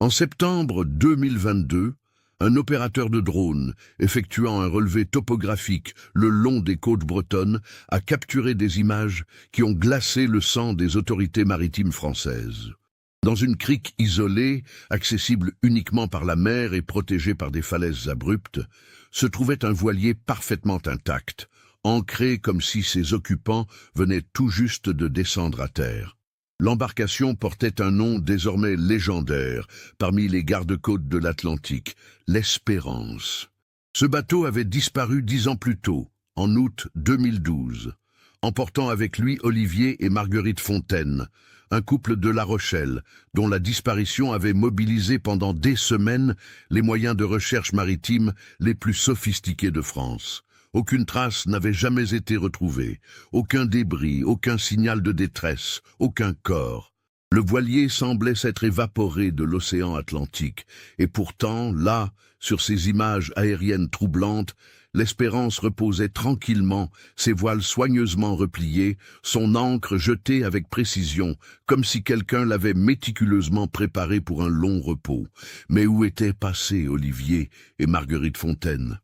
En septembre 2022, un opérateur de drone, effectuant un relevé topographique le long des côtes bretonnes, a capturé des images qui ont glacé le sang des autorités maritimes françaises. Dans une crique isolée, accessible uniquement par la mer et protégée par des falaises abruptes, se trouvait un voilier parfaitement intact, ancré comme si ses occupants venaient tout juste de descendre à terre. L'embarcation portait un nom désormais légendaire parmi les gardes-côtes de l'Atlantique, l'Espérance. Ce bateau avait disparu 10 ans plus tôt, en août 2012, emportant avec lui Olivier et Marguerite Fontaine, un couple de La Rochelle, dont la disparition avait mobilisé pendant des semaines les moyens de recherche maritime les plus sophistiqués de France. Aucune trace n'avait jamais été retrouvée, aucun débris, aucun signal de détresse, aucun corps. Le voilier semblait s'être évaporé de l'océan Atlantique, et pourtant, là, sur ces images aériennes troublantes, l'Espérance reposait tranquillement, ses voiles soigneusement repliées, son ancre jetée avec précision, comme si quelqu'un l'avait méticuleusement préparée pour un long repos. Mais où étaient passés Olivier et Marguerite Fontaine ?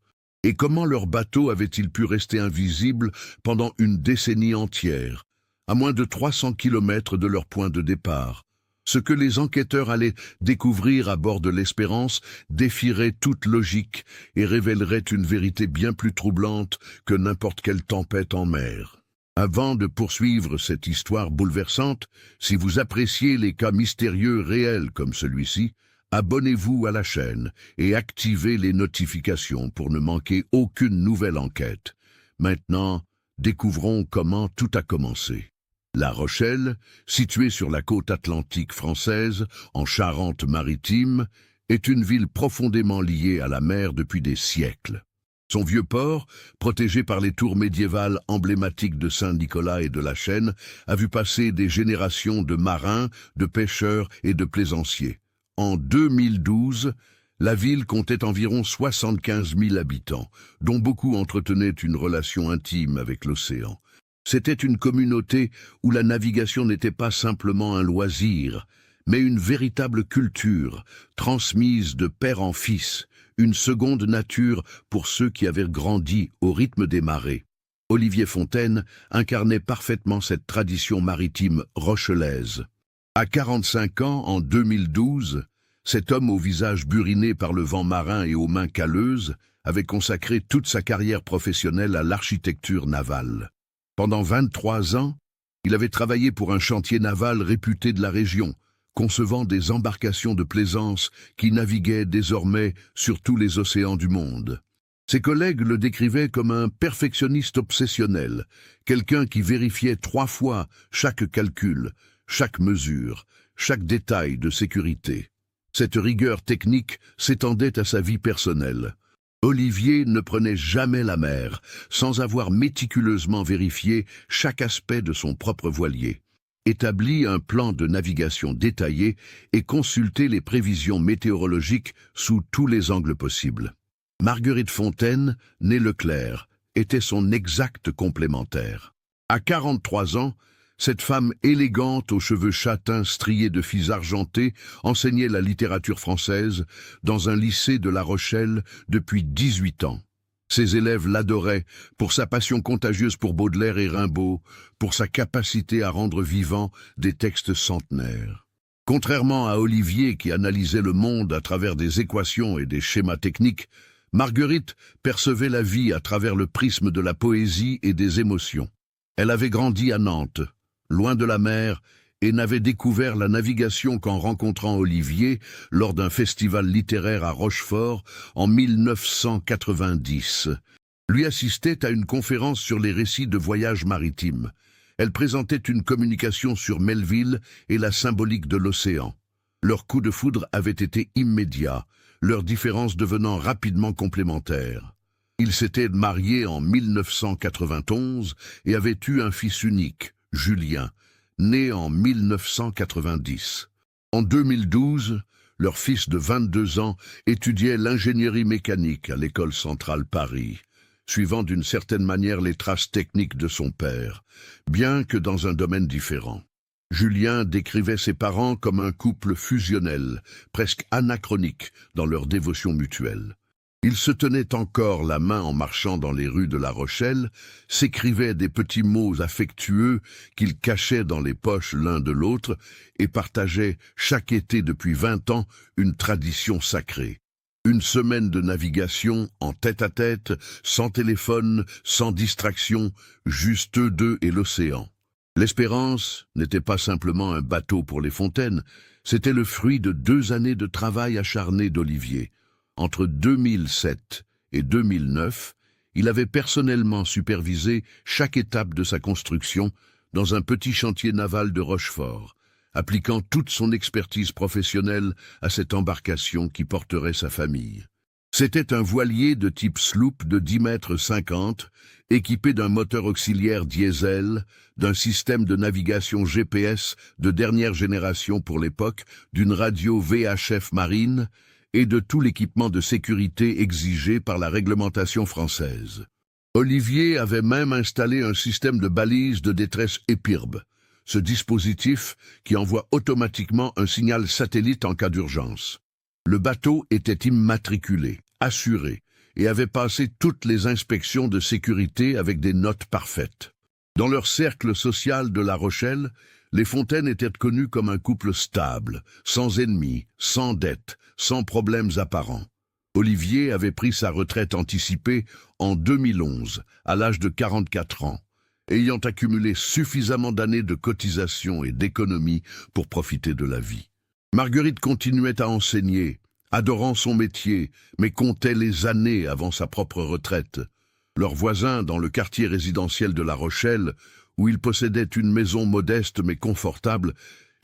Et comment leur bateau avait-il pu rester invisible pendant une décennie entière, à moins de 300 kilomètres de leur point de départ? Ce que les enquêteurs allaient découvrir à bord de l'Espérance défierait toute logique et révélerait une vérité bien plus troublante que n'importe quelle tempête en mer. Avant de poursuivre cette histoire bouleversante, si vous appréciez les cas mystérieux réels comme celui-ci, abonnez-vous à la chaîne et activez les notifications pour ne manquer aucune nouvelle enquête. Maintenant, découvrons comment tout a commencé. La Rochelle, située sur la côte atlantique française, en Charente-Maritime, est une ville profondément liée à la mer depuis des siècles. Son vieux port, protégé par les tours médiévales emblématiques de Saint-Nicolas et de la Chêne, a vu passer des générations de marins, de pêcheurs et de plaisanciers. En 2012, la ville comptait environ 75 000 habitants, dont beaucoup entretenaient une relation intime avec l'océan. C'était une communauté où la navigation n'était pas simplement un loisir, mais une véritable culture, transmise de père en fils, une seconde nature pour ceux qui avaient grandi au rythme des marées. Olivier Fontaine incarnait parfaitement cette tradition maritime rochelaise. À 45 ans, en 2012, cet homme au visage buriné par le vent marin et aux mains calleuses avait consacré toute sa carrière professionnelle à l'architecture navale. Pendant 23 ans, il avait travaillé pour un chantier naval réputé de la région, concevant des embarcations de plaisance qui naviguaient désormais sur tous les océans du monde. Ses collègues le décrivaient comme un perfectionniste obsessionnel, quelqu'un qui vérifiait 3 fois chaque calcul, chaque mesure, chaque détail de sécurité. Cette rigueur technique s'étendait à sa vie personnelle. Olivier ne prenait jamais la mer sans avoir méticuleusement vérifié chaque aspect de son propre voilier, établi un plan de navigation détaillé et consulté les prévisions météorologiques sous tous les angles possibles. Marguerite Fontaine, née Leclerc, était son exact complémentaire. À 43 ans, cette femme élégante aux cheveux châtains striés de fils argentés enseignait la littérature française dans un lycée de La Rochelle depuis 18 ans. Ses élèves l'adoraient pour sa passion contagieuse pour Baudelaire et Rimbaud, pour sa capacité à rendre vivants des textes centenaires. Contrairement à Olivier qui analysait le monde à travers des équations et des schémas techniques, Marguerite percevait la vie à travers le prisme de la poésie et des émotions. Elle avait grandi à Nantes, loin de la mer, et n'avait découvert la navigation qu'en rencontrant Olivier lors d'un festival littéraire à Rochefort en 1990. Lui assistait à une conférence sur les récits de voyages maritimes. Elle présentait une communication sur Melville et la symbolique de l'océan. Leur coup de foudre avait été immédiat, leurs différences devenant rapidement complémentaires. Ils s'étaient mariés en 1991 et avaient eu un fils unique, Julien, né en 1990. En 2012, leur fils de 22 ans étudiait l'ingénierie mécanique à l'École centrale Paris, suivant d'une certaine manière les traces techniques de son père, bien que dans un domaine différent. Julien décrivait ses parents comme un couple fusionnel, presque anachronique dans leur dévotion mutuelle. Ils se tenaient encore la main en marchant dans les rues de La Rochelle, s'écrivaient des petits mots affectueux qu'ils cachaient dans les poches l'un de l'autre et partageaient chaque été depuis 20 ans une tradition sacrée. Une semaine de navigation en tête-à-tête, sans téléphone, sans distraction, juste eux deux et l'océan. L'Espérance n'était pas simplement un bateau pour les Fontaines, c'était le fruit de 2 années de travail acharné d'Olivier. Entre 2007 et 2009, il avait personnellement supervisé chaque étape de sa construction dans un petit chantier naval de Rochefort, appliquant toute son expertise professionnelle à cette embarcation qui porterait sa famille. C'était un voilier de type sloop de 10,50 m, équipé d'un moteur auxiliaire diesel, d'un système de navigation GPS de dernière génération pour l'époque, d'une radio VHF marine, et de tout l'équipement de sécurité exigé par la réglementation française. Olivier avait même installé un système de balises de détresse EPIRB, ce dispositif qui envoie automatiquement un signal satellite en cas d'urgence. Le bateau était immatriculé, assuré, et avait passé toutes les inspections de sécurité avec des notes parfaites. Dans leur cercle social de La Rochelle, les Fontaines étaient connus comme un couple stable, sans ennemis, sans dettes, sans problèmes apparents. Olivier avait pris sa retraite anticipée en 2011, à l'âge de 44 ans, ayant accumulé suffisamment d'années de cotisation et d'économie pour profiter de la vie. Marguerite continuait à enseigner, adorant son métier, mais comptait les années avant sa propre retraite. Leurs voisins dans le quartier résidentiel de La Rochelle, où ils possédaient une maison modeste mais confortable,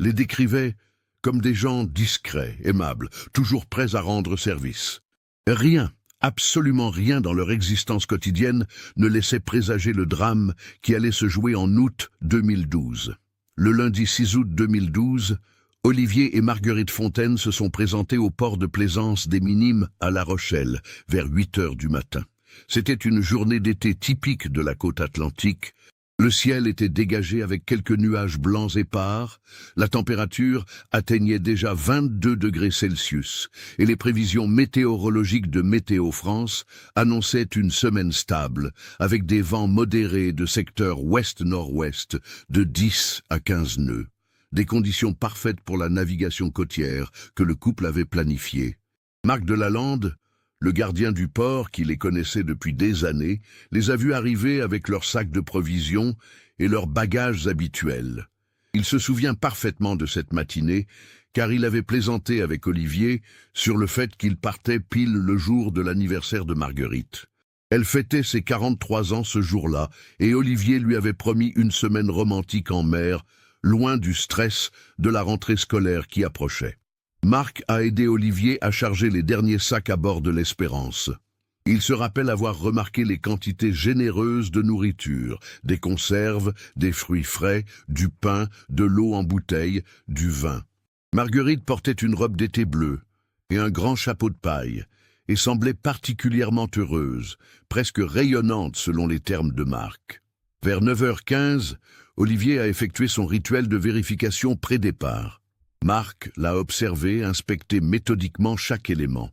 les décrivaient comme des gens discrets, aimables, toujours prêts à rendre service. Rien, absolument rien dans leur existence quotidienne ne laissait présager le drame qui allait se jouer en août 2012. Le lundi 6 août 2012, Olivier et Marguerite Fontaine se sont présentés au port de plaisance des Minimes à La Rochelle, vers 8 heures du matin. C'était une journée d'été typique de la côte atlantique. Le ciel était dégagé avec quelques nuages blancs épars, la température atteignait déjà 22 degrés Celsius et les prévisions météorologiques de Météo France annonçaient une semaine stable avec des vents modérés de secteur ouest-nord-ouest de 10 à 15 nœuds. Des conditions parfaites pour la navigation côtière que le couple avait planifiée. Marc Delalande, le gardien du port, qui les connaissait depuis des années, les a vus arriver avec leurs sacs de provisions et leurs bagages habituels. Il se souvient parfaitement de cette matinée, car il avait plaisanté avec Olivier sur le fait qu'il partait pile le jour de l'anniversaire de Marguerite. Elle fêtait ses 43 ans ce jour-là, et Olivier lui avait promis une semaine romantique en mer, loin du stress de la rentrée scolaire qui approchait. Marc a aidé Olivier à charger les derniers sacs à bord de l'Espérance. Il se rappelle avoir remarqué les quantités généreuses de nourriture, des conserves, des fruits frais, du pain, de l'eau en bouteille, du vin. Marguerite portait une robe d'été bleue et un grand chapeau de paille, et semblait particulièrement heureuse, presque rayonnante selon les termes de Marc. Vers 9h15, Olivier a effectué son rituel de vérification pré-départ. Marc l'a observé, inspecté méthodiquement chaque élément.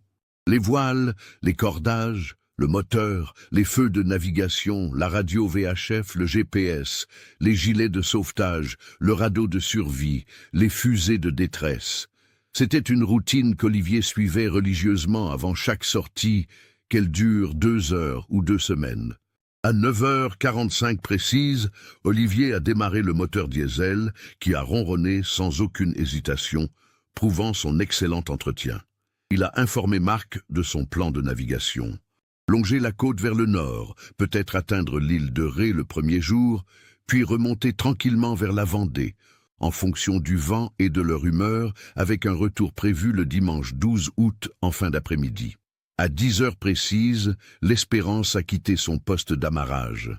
Les voiles, les cordages, le moteur, les feux de navigation, la radio VHF, le GPS, les gilets de sauvetage, le radeau de survie, les fusées de détresse. C'était une routine qu'Olivier suivait religieusement avant chaque sortie, qu'elle dure 2 heures ou 2 semaines. À 9h45 précise, Olivier a démarré le moteur diesel qui a ronronné sans aucune hésitation, prouvant son excellent entretien. Il a informé Marc de son plan de navigation. Longer la côte vers le nord, peut-être atteindre l'île de Ré le premier jour, puis remonter tranquillement vers la Vendée, en fonction du vent et de leur humeur, avec un retour prévu le dimanche 12 août en fin d'après-midi. À 10 heures précises, l'Espérance a quitté son poste d'amarrage.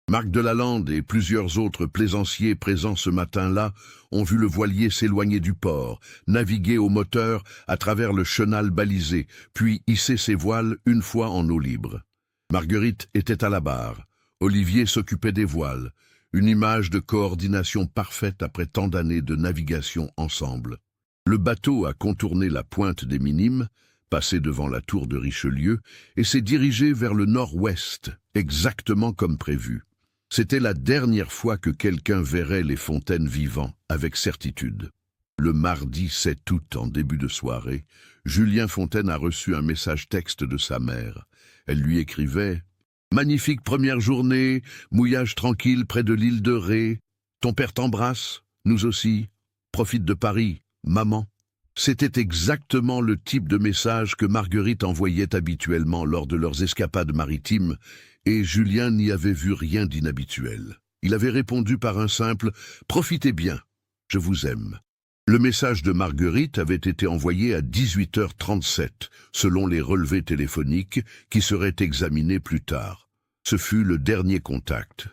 Marc Delalande et plusieurs autres plaisanciers présents ce matin-là ont vu le voilier s'éloigner du port, naviguer au moteur à travers le chenal balisé, puis hisser ses voiles une fois en eau libre. Marguerite était à la barre. Olivier s'occupait des voiles. Une image de coordination parfaite après tant d'années de navigation ensemble. Le bateau a contourné la pointe des Minimes, passé devant la tour de Richelieu, et s'est dirigé vers le nord-ouest, exactement comme prévu. C'était la dernière fois que quelqu'un verrait les fontaines vivant, avec certitude. Le mardi 7 août, en début de soirée, Julien Fontaine a reçu un message texte de sa mère. Elle lui écrivait « Magnifique première journée, mouillage tranquille près de l'île de Ré. Ton père t'embrasse, nous aussi. Profite de Paris, maman. » C'était exactement le type de message que Marguerite envoyait habituellement lors de leurs escapades maritimes, et Julien n'y avait vu rien d'inhabituel. Il avait répondu par un simple « Profitez bien, je vous aime ». Le message de Marguerite avait été envoyé à 18h37, selon les relevés téléphoniques qui seraient examinés plus tard. Ce fut le dernier contact.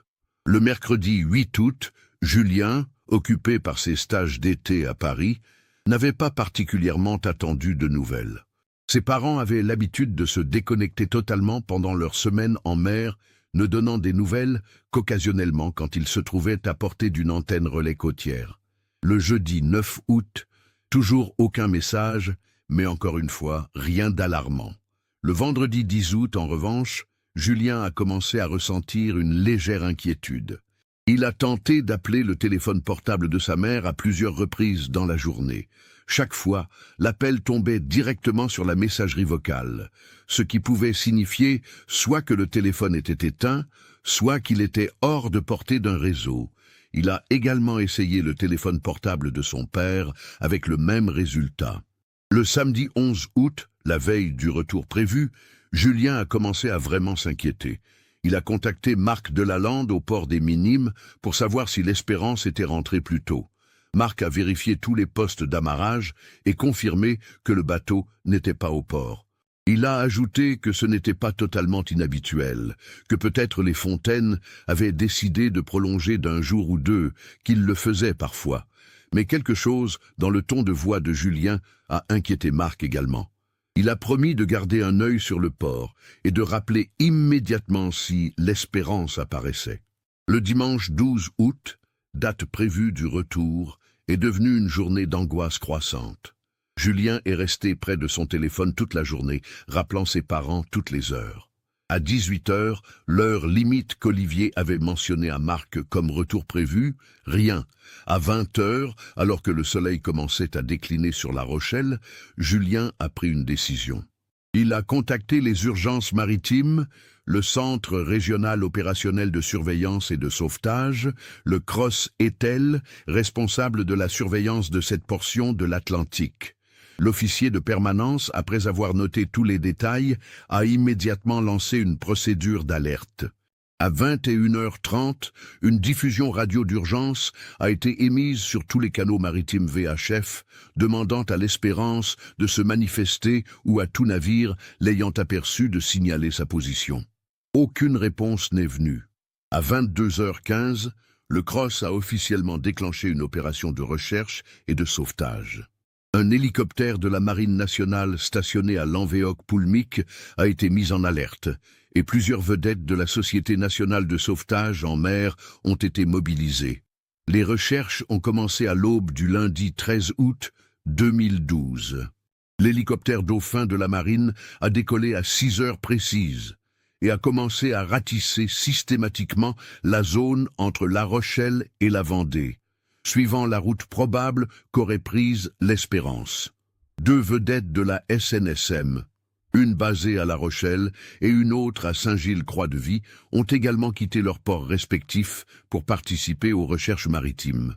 Le mercredi 8 août, Julien, occupé par ses stages d'été à Paris, n'avait pas particulièrement attendu de nouvelles. Ses parents avaient l'habitude de se déconnecter totalement pendant leur semaine en mer, ne donnant des nouvelles qu'occasionnellement quand ils se trouvaient à portée d'une antenne relais côtière. Le jeudi 9 août, toujours aucun message, mais encore une fois, rien d'alarmant. Le vendredi 10 août, en revanche, Julien a commencé à ressentir une légère inquiétude. Il a tenté d'appeler le téléphone portable de sa mère à plusieurs reprises dans la journée. Chaque fois, l'appel tombait directement sur la messagerie vocale, ce qui pouvait signifier soit que le téléphone était éteint, soit qu'il était hors de portée d'un réseau. Il a également essayé le téléphone portable de son père avec le même résultat. Le samedi 11 août, la veille du retour prévu, Julien a commencé à vraiment s'inquiéter. Il a contacté Marc Delalande au port des Minimes pour savoir si l'Espérance était rentrée plus tôt. Marc a vérifié tous les postes d'amarrage et confirmé que le bateau n'était pas au port. Il a ajouté que ce n'était pas totalement inhabituel, que peut-être les Fontaines avaient décidé de prolonger d'un jour ou deux, qu'ils le faisaient parfois. Mais quelque chose dans le ton de voix de Julien a inquiété Marc également. Il a promis de garder un œil sur le port et de rappeler immédiatement si l'Espérance apparaissait. Le dimanche 12 août, date prévue du retour, est devenue une journée d'angoisse croissante. Julien est resté près de son téléphone toute la journée, rappelant ses parents toutes les heures. À 18h, l'heure limite qu'Olivier avait mentionnée à Marc comme retour prévu, rien. À 20h, alors que le soleil commençait à décliner sur La Rochelle, Julien a pris une décision. Il a contacté les urgences maritimes, le Centre régional opérationnel de surveillance et de sauvetage, le CROSS Etel, responsable de la surveillance de cette portion de l'Atlantique. L'officier de permanence, après avoir noté tous les détails, a immédiatement lancé une procédure d'alerte. À 21h30, une diffusion radio d'urgence a été émise sur tous les canaux maritimes VHF, demandant à l'Espérance de se manifester ou à tout navire l'ayant aperçu de signaler sa position. Aucune réponse n'est venue. À 22h15, le CROSS a officiellement déclenché une opération de recherche et de sauvetage. Un hélicoptère de la Marine nationale stationné à Lanvéoc-Poulmic a été mis en alerte, et plusieurs vedettes de la Société nationale de sauvetage en mer ont été mobilisées. Les recherches ont commencé à l'aube du lundi 13 août 2012. L'hélicoptère Dauphin de la Marine a décollé à 6 heures précises et a commencé à ratisser systématiquement la zone entre La Rochelle et la Vendée, suivant la route probable qu'aurait prise l'Espérance. 2 vedettes de la SNSM, une basée à La Rochelle et une autre à Saint-Gilles-Croix-de-Vie, ont également quitté leurs ports respectifs pour participer aux recherches maritimes.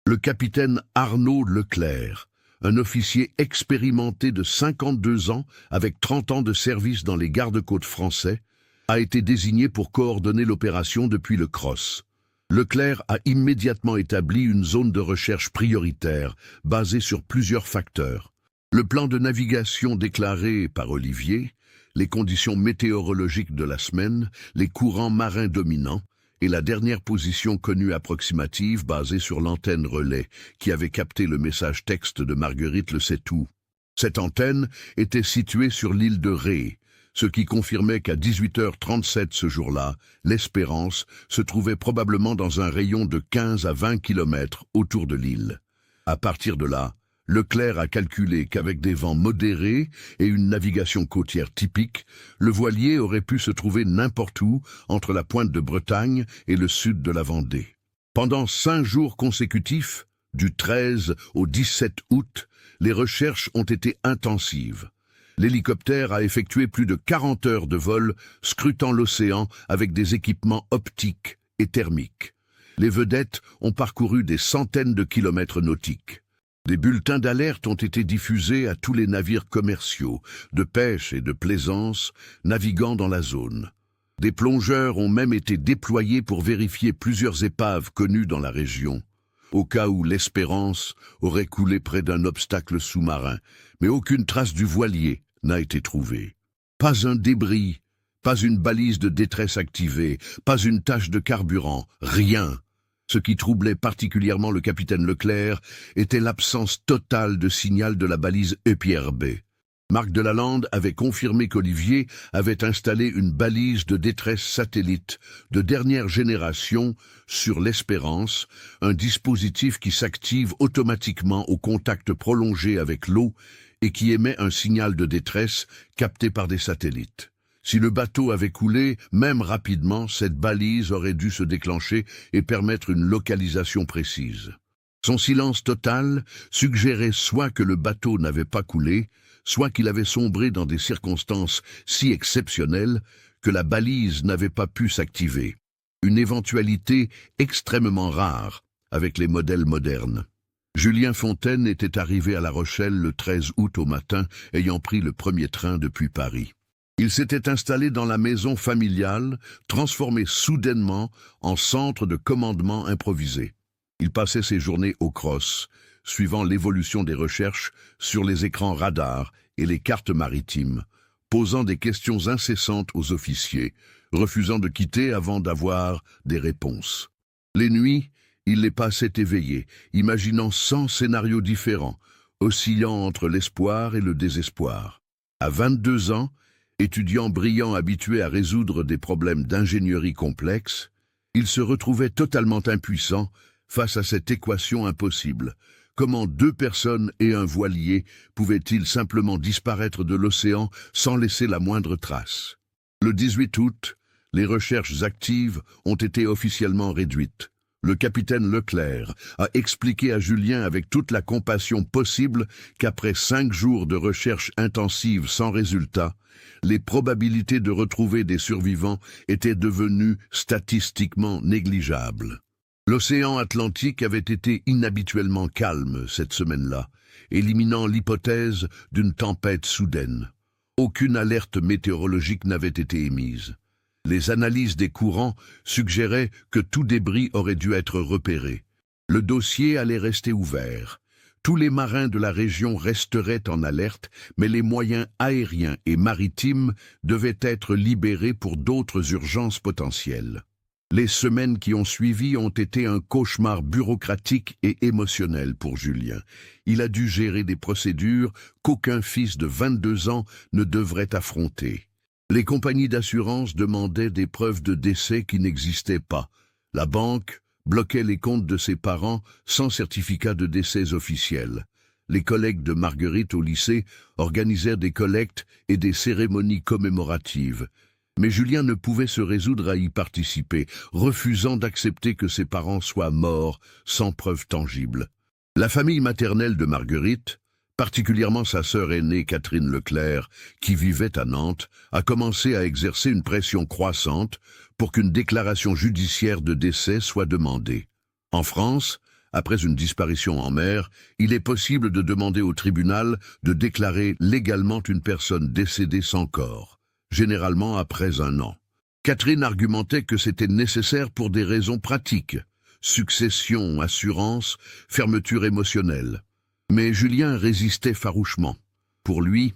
Le capitaine Arnaud Leclerc, un officier expérimenté de 52 ans avec 30 ans de service dans les gardes-côtes français, a été désigné pour coordonner l'opération depuis le CROSS. Leclerc a immédiatement établi une zone de recherche prioritaire, basée sur plusieurs facteurs. Le plan de navigation déclaré par Olivier, les conditions météorologiques de la semaine, les courants marins dominants, et la dernière position connue approximative basée sur l'antenne relais, qui avait capté le message texte de Marguerite le 7 août. Cette antenne était située sur l'île de Ré, ce qui confirmait qu'à 18h37 ce jour-là, l'Espérance se trouvait probablement dans un rayon de 15 à 20 kilomètres autour de l'île. À partir de là, Leclerc a calculé qu'avec des vents modérés et une navigation côtière typique, le voilier aurait pu se trouver n'importe où entre la pointe de Bretagne et le sud de la Vendée. Pendant 5 jours consécutifs, du 13 au 17 août, les recherches ont été intensives. L'hélicoptère a effectué plus de 40 heures de vol, scrutant l'océan avec des équipements optiques et thermiques. Les vedettes ont parcouru des centaines de kilomètres nautiques. Des bulletins d'alerte ont été diffusés à tous les navires commerciaux, de pêche et de plaisance, naviguant dans la zone. Des plongeurs ont même été déployés pour vérifier plusieurs épaves connues dans la région, au cas où l'Espérance aurait coulé près d'un obstacle sous-marin, mais aucune trace du voilier n'a été trouvée. Pas un débris, pas une balise de détresse activée, pas une tache de carburant, rien. Ce qui troublait particulièrement le capitaine Leclerc était l'absence totale de signal de la balise EPRB. Marc Delalande avait confirmé qu'Olivier avait installé une balise de détresse satellite de dernière génération sur l'Espérance, un dispositif qui s'active automatiquement au contact prolongé avec l'eau et qui émet un signal de détresse capté par des satellites. Si le bateau avait coulé, même rapidement, cette balise aurait dû se déclencher et permettre une localisation précise. Son silence total suggérait soit que le bateau n'avait pas coulé, soit qu'il avait sombré dans des circonstances si exceptionnelles que la balise n'avait pas pu s'activer. Une éventualité extrêmement rare avec les modèles modernes. Julien Fontaine était arrivé à La Rochelle le 13 août au matin, ayant pris le premier train depuis Paris. Il s'était installé dans la maison familiale, transformée soudainement en centre de commandement improvisé. Il passait ses journées au cross, suivant l'évolution des recherches sur les écrans radars et les cartes maritimes, posant des questions incessantes aux officiers, refusant de quitter avant d'avoir des réponses. Les nuits, il les passait éveillé, imaginant 100 scénarios différents, oscillant entre l'espoir et le désespoir. À 22 ans, étudiant brillant habitué à résoudre des problèmes d'ingénierie complexes, il se retrouvait totalement impuissant face à cette équation impossible. Comment 2 personnes et un voilier pouvaient-ils simplement disparaître de l'océan sans laisser la moindre trace? Le 18 août, les recherches actives ont été officiellement réduites. Le capitaine Leclerc a expliqué à Julien avec toute la compassion possible qu'après 5 jours de recherche intensive sans résultat, les probabilités de retrouver des survivants étaient devenues statistiquement négligeables. L'océan Atlantique avait été inhabituellement calme cette semaine-là, éliminant l'hypothèse d'une tempête soudaine. Aucune alerte météorologique n'avait été émise. Les analyses des courants suggéraient que tout débris aurait dû être repéré. Le dossier allait rester ouvert. Tous les marins de la région resteraient en alerte, mais les moyens aériens et maritimes devaient être libérés pour d'autres urgences potentielles. Les semaines qui ont suivi ont été un cauchemar bureaucratique et émotionnel pour Julien. Il a dû gérer des procédures qu'aucun fils de 22 ans ne devrait affronter. Les compagnies d'assurance demandaient des preuves de décès qui n'existaient pas. La banque bloquait les comptes de ses parents sans certificat de décès officiel. Les collègues de Marguerite au lycée organisèrent des collectes et des cérémonies commémoratives. Mais Julien ne pouvait se résoudre à y participer, refusant d'accepter que ses parents soient morts sans preuve tangible. La famille maternelle de Marguerite, particulièrement sa sœur aînée Catherine Leclerc, qui vivait à Nantes, a commencé à exercer une pression croissante pour qu'une déclaration judiciaire de décès soit demandée. En France, après une disparition en mer, il est possible de demander au tribunal de déclarer légalement une personne décédée sans corps, généralement après 1 an. Catherine argumentait que c'était nécessaire pour des raisons pratiques, succession, assurance, fermeture émotionnelle. Mais Julien résistait farouchement. Pour lui,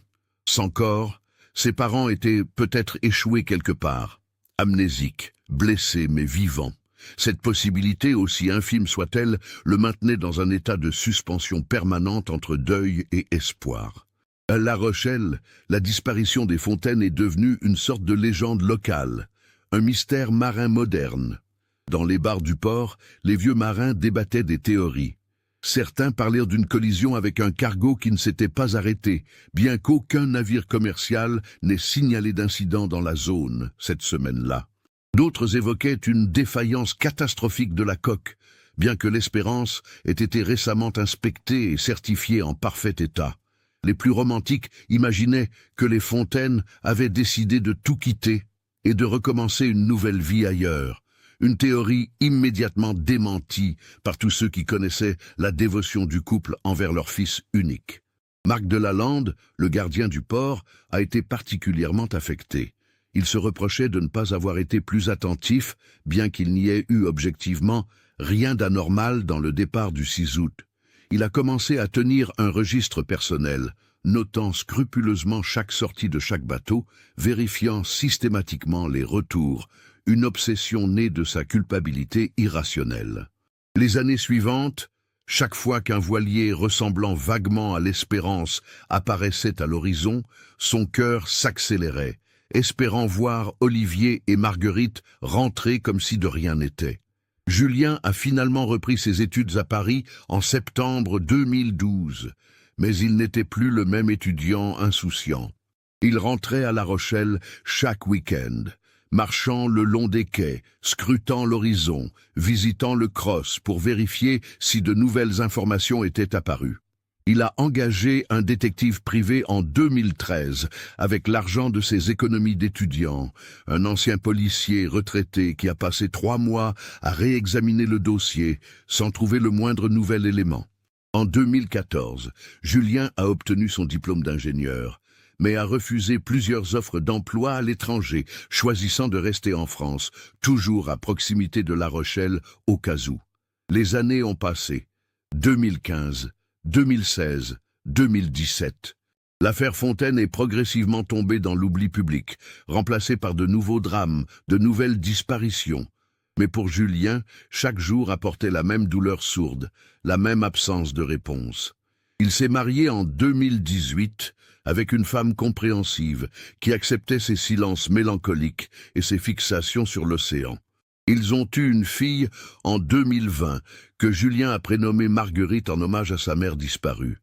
sans corps, ses parents étaient peut-être échoués quelque part, amnésiques, blessés mais vivants. Cette possibilité, aussi infime soit-elle, le maintenait dans un état de suspension permanente entre deuil et espoir. À La Rochelle, la disparition des fontaines est devenue une sorte de légende locale, un mystère marin moderne. Dans les bars du port, les vieux marins débattaient des théories. Certains parlèrent d'une collision avec un cargo qui ne s'était pas arrêté, bien qu'aucun navire commercial n'ait signalé d'incident dans la zone cette semaine-là. D'autres évoquaient une défaillance catastrophique de la coque, bien que l'Espérance ait été récemment inspectée et certifiée en parfait état. Les plus romantiques imaginaient que les fontaines avaient décidé de tout quitter et de recommencer une nouvelle vie ailleurs. Une théorie immédiatement démentie par tous ceux qui connaissaient la dévotion du couple envers leur fils unique. Marc de Lalande, le gardien du port, a été particulièrement affecté. Il se reprochait de ne pas avoir été plus attentif, bien qu'il n'y ait eu objectivement rien d'anormal dans le départ du 6 août. Il a commencé à tenir un registre personnel, notant scrupuleusement chaque sortie de chaque bateau, vérifiant systématiquement les retours, une obsession née de sa culpabilité irrationnelle. Les années suivantes, chaque fois qu'un voilier ressemblant vaguement à l'Espérance apparaissait à l'horizon, son cœur s'accélérait, espérant voir Olivier et Marguerite rentrer comme si de rien n'était. Julien a finalement repris ses études à Paris en septembre 2012, mais il n'était plus le même étudiant insouciant. Il rentrait à La Rochelle chaque week-end, marchant le long des quais, scrutant l'horizon, visitant le cross pour vérifier si de nouvelles informations étaient apparues. Il a engagé un détective privé en 2013 avec l'argent de ses économies d'étudiant, un ancien policier retraité qui a passé 3 mois à réexaminer le dossier sans trouver le moindre nouvel élément. En 2014, Julien a obtenu son diplôme d'ingénieur, mais a refusé plusieurs offres d'emploi à l'étranger, choisissant de rester en France, toujours à proximité de La Rochelle, au cas où. Les années ont passé. 2015, 2016, 2017. L'affaire Fontaine est progressivement tombée dans l'oubli public, remplacée par de nouveaux drames, de nouvelles disparitions. Mais pour Julien, chaque jour apportait la même douleur sourde, la même absence de réponse. Il s'est marié en 2018 avec une femme compréhensive qui acceptait ses silences mélancoliques et ses fixations sur l'océan. Ils ont eu une fille en 2020 que Julien a prénommée Marguerite en hommage à sa mère disparue.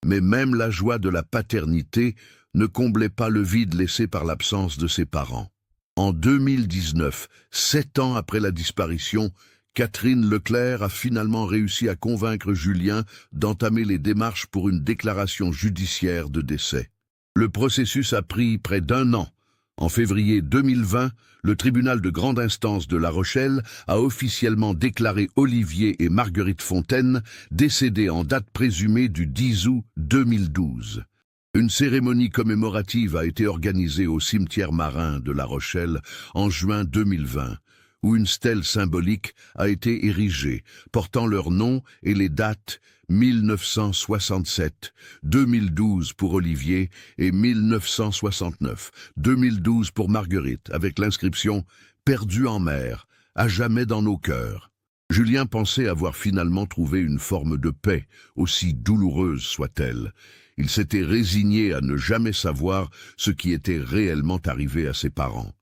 Mais même la joie de la paternité ne comblait pas le vide laissé par l'absence de ses parents. En 2019, 7 ans après la disparition, Catherine Leclerc a finalement réussi à convaincre Julien d'entamer les démarches pour une déclaration judiciaire de décès. Le processus a pris près d'1 an. En février 2020, le tribunal de grande instance de La Rochelle a officiellement déclaré Olivier et Marguerite Fontaine décédés en date présumée du 10 août 2012. Une cérémonie commémorative a été organisée au cimetière marin de La Rochelle en juin 2020, où une stèle symbolique a été érigée, portant leur nom et les dates 1967, 2012 pour Olivier et 1969, 2012 pour Marguerite, avec l'inscription « Perdu en mer, à jamais dans nos cœurs ». Julien pensait avoir finalement trouvé une forme de paix, aussi douloureuse soit-elle. Il s'était résigné à ne jamais savoir ce qui était réellement arrivé à ses parents.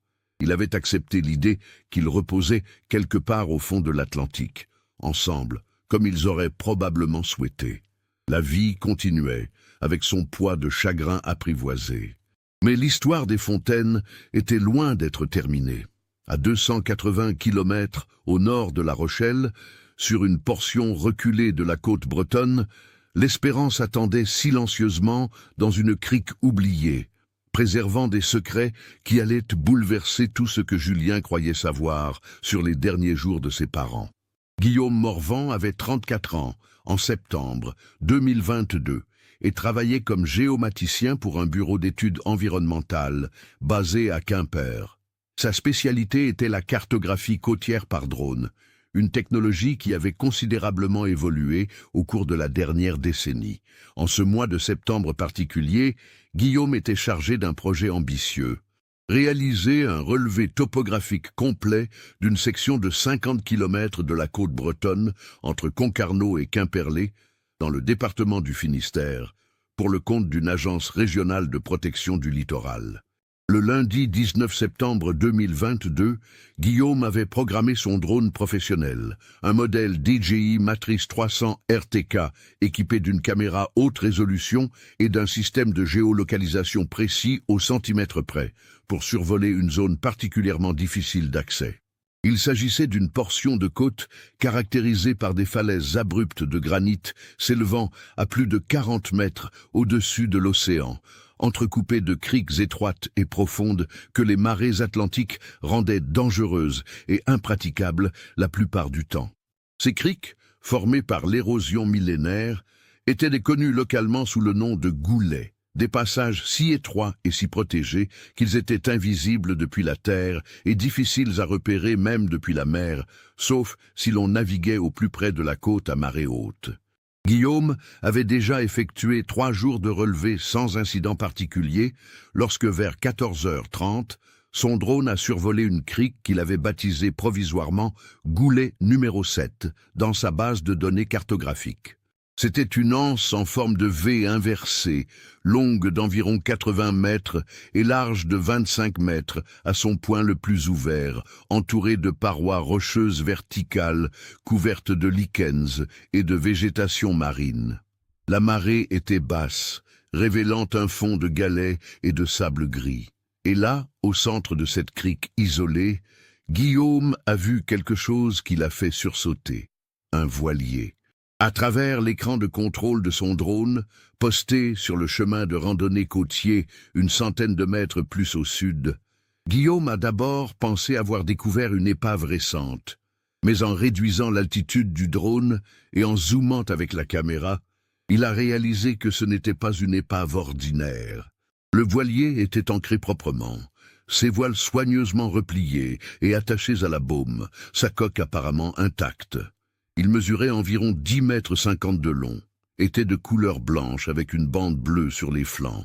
Il avait accepté l'idée qu'ils reposaient quelque part au fond de l'Atlantique, ensemble, comme ils auraient probablement souhaité. La vie continuait, avec son poids de chagrin apprivoisé. Mais l'histoire des Fontaines était loin d'être terminée. À 280 kilomètres au nord de La Rochelle, sur une portion reculée de la côte bretonne, l'Espérance attendait silencieusement dans une crique oubliée, préservant des secrets qui allaient bouleverser tout ce que Julien croyait savoir sur les derniers jours de ses parents. Guillaume Morvan avait 34 ans, en septembre 2022, et travaillait comme géomaticien pour un bureau d'études environnementales basé à Quimper. Sa spécialité était la cartographie côtière par drone, une technologie qui avait considérablement évolué au cours de la dernière décennie. En ce mois de septembre particulier, Guillaume était chargé d'un projet ambitieux. Réaliser un relevé topographique complet d'une section de 50 km de la côte bretonne entre Concarneau et Quimperlé, dans le département du Finistère, pour le compte d'une agence régionale de protection du littoral. Le lundi 19 septembre 2022, Guillaume avait programmé son drone professionnel, un modèle DJI Matrix 300 RTK équipé d'une caméra haute résolution et d'un système de géolocalisation précis au centimètre près, pour survoler une zone particulièrement difficile d'accès. Il s'agissait d'une portion de côte caractérisée par des falaises abruptes de granit s'élevant à plus de 40 mètres au-dessus de l'océan, entrecoupées de criques étroites et profondes que les marées atlantiques rendaient dangereuses et impraticables la plupart du temps. Ces criques, formées par l'érosion millénaire, étaient connus localement sous le nom de goulets, des passages si étroits et si protégés qu'ils étaient invisibles depuis la terre et difficiles à repérer même depuis la mer, sauf si l'on naviguait au plus près de la côte à marée haute. Guillaume avait déjà effectué 3 jours de relevée sans incident particulier lorsque vers 14h30, son drone a survolé une crique qu'il avait baptisée provisoirement Goulet numéro 7 dans sa base de données cartographique. C'était une anse en forme de V inversée, longue d'environ 80 mètres et large de 25 mètres à son point le plus ouvert, entourée de parois rocheuses verticales couvertes de lichens et de végétation marine. La marée était basse, révélant un fond de galets et de sable gris. Et là, au centre de cette crique isolée, Guillaume a vu quelque chose qui l'a fait sursauter. Un voilier. À travers l'écran de contrôle de son drone, posté sur le chemin de randonnée côtier une centaine de mètres plus au sud, Guillaume a d'abord pensé avoir découvert une épave récente. Mais en réduisant l'altitude du drone et en zoomant avec la caméra, il a réalisé que ce n'était pas une épave ordinaire. Le voilier était ancré proprement, ses voiles soigneusement repliées et attachées à la baume, sa coque apparemment intacte. Il mesurait environ 10,50 mètres de long, était de couleur blanche avec une bande bleue sur les flancs,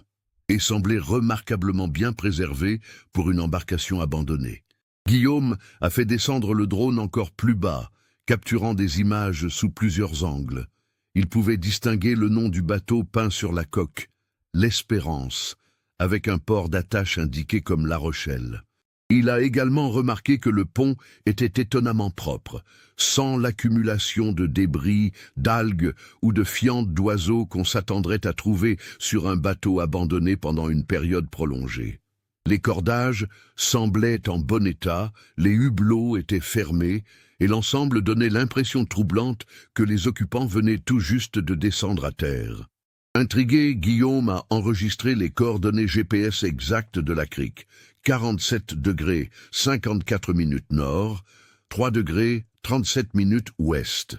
et semblait remarquablement bien préservé pour une embarcation abandonnée. Guillaume a fait descendre le drone encore plus bas, capturant des images sous plusieurs angles. Il pouvait distinguer le nom du bateau peint sur la coque, l'Espérance, avec un port d'attache indiqué comme La Rochelle. Il a également remarqué que le pont était étonnamment propre, sans l'accumulation de débris, d'algues ou de fientes d'oiseaux qu'on s'attendrait à trouver sur un bateau abandonné pendant une période prolongée. Les cordages semblaient en bon état, les hublots étaient fermés, et l'ensemble donnait l'impression troublante que les occupants venaient tout juste de descendre à terre. Intrigué, Guillaume a enregistré les coordonnées GPS exactes de la crique. 47 degrés 54 minutes nord, 3 degrés 37 minutes ouest.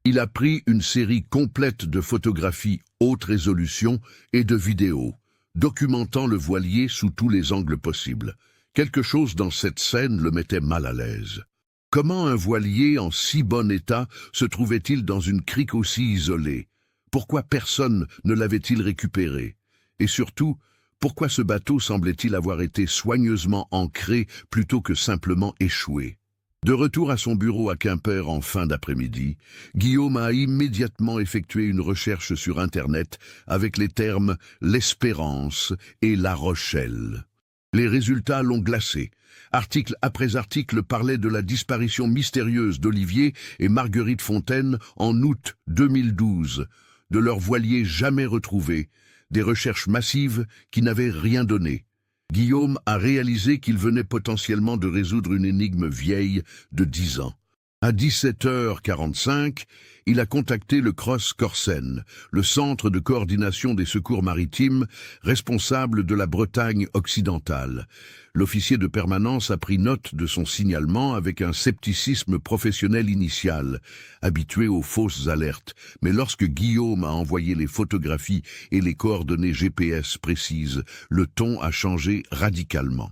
Il a pris une série complète de photographies haute résolution et de vidéos, documentant le voilier sous tous les angles possibles. Quelque chose dans cette scène le mettait mal à l'aise. Comment un voilier en si bon état se trouvait-il dans une crique aussi isolée? Pourquoi personne ne l'avait-il récupéré? Et surtout, pourquoi ce bateau semblait-il avoir été soigneusement ancré plutôt que simplement échoué? De retour à son bureau à Quimper en fin d'après-midi, Guillaume a immédiatement effectué une recherche sur Internet avec les termes « l'Espérance » et « La Rochelle ». Les résultats l'ont glacé. Article après article parlait de la disparition mystérieuse d'Olivier et Marguerite Fontaine en août 2012, de leur voilier jamais retrouvé, des recherches massives qui n'avaient rien donné. Guillaume a réalisé qu'il venait potentiellement de résoudre une énigme vieille de 10 ans. À 17h45, il a contacté le CROSS Corsen, le Centre de coordination des secours maritimes, responsable de la Bretagne occidentale. L'officier de permanence a pris note de son signalement avec un scepticisme professionnel initial, habitué aux fausses alertes. Mais lorsque Guillaume a envoyé les photographies et les coordonnées GPS précises, le ton a changé radicalement.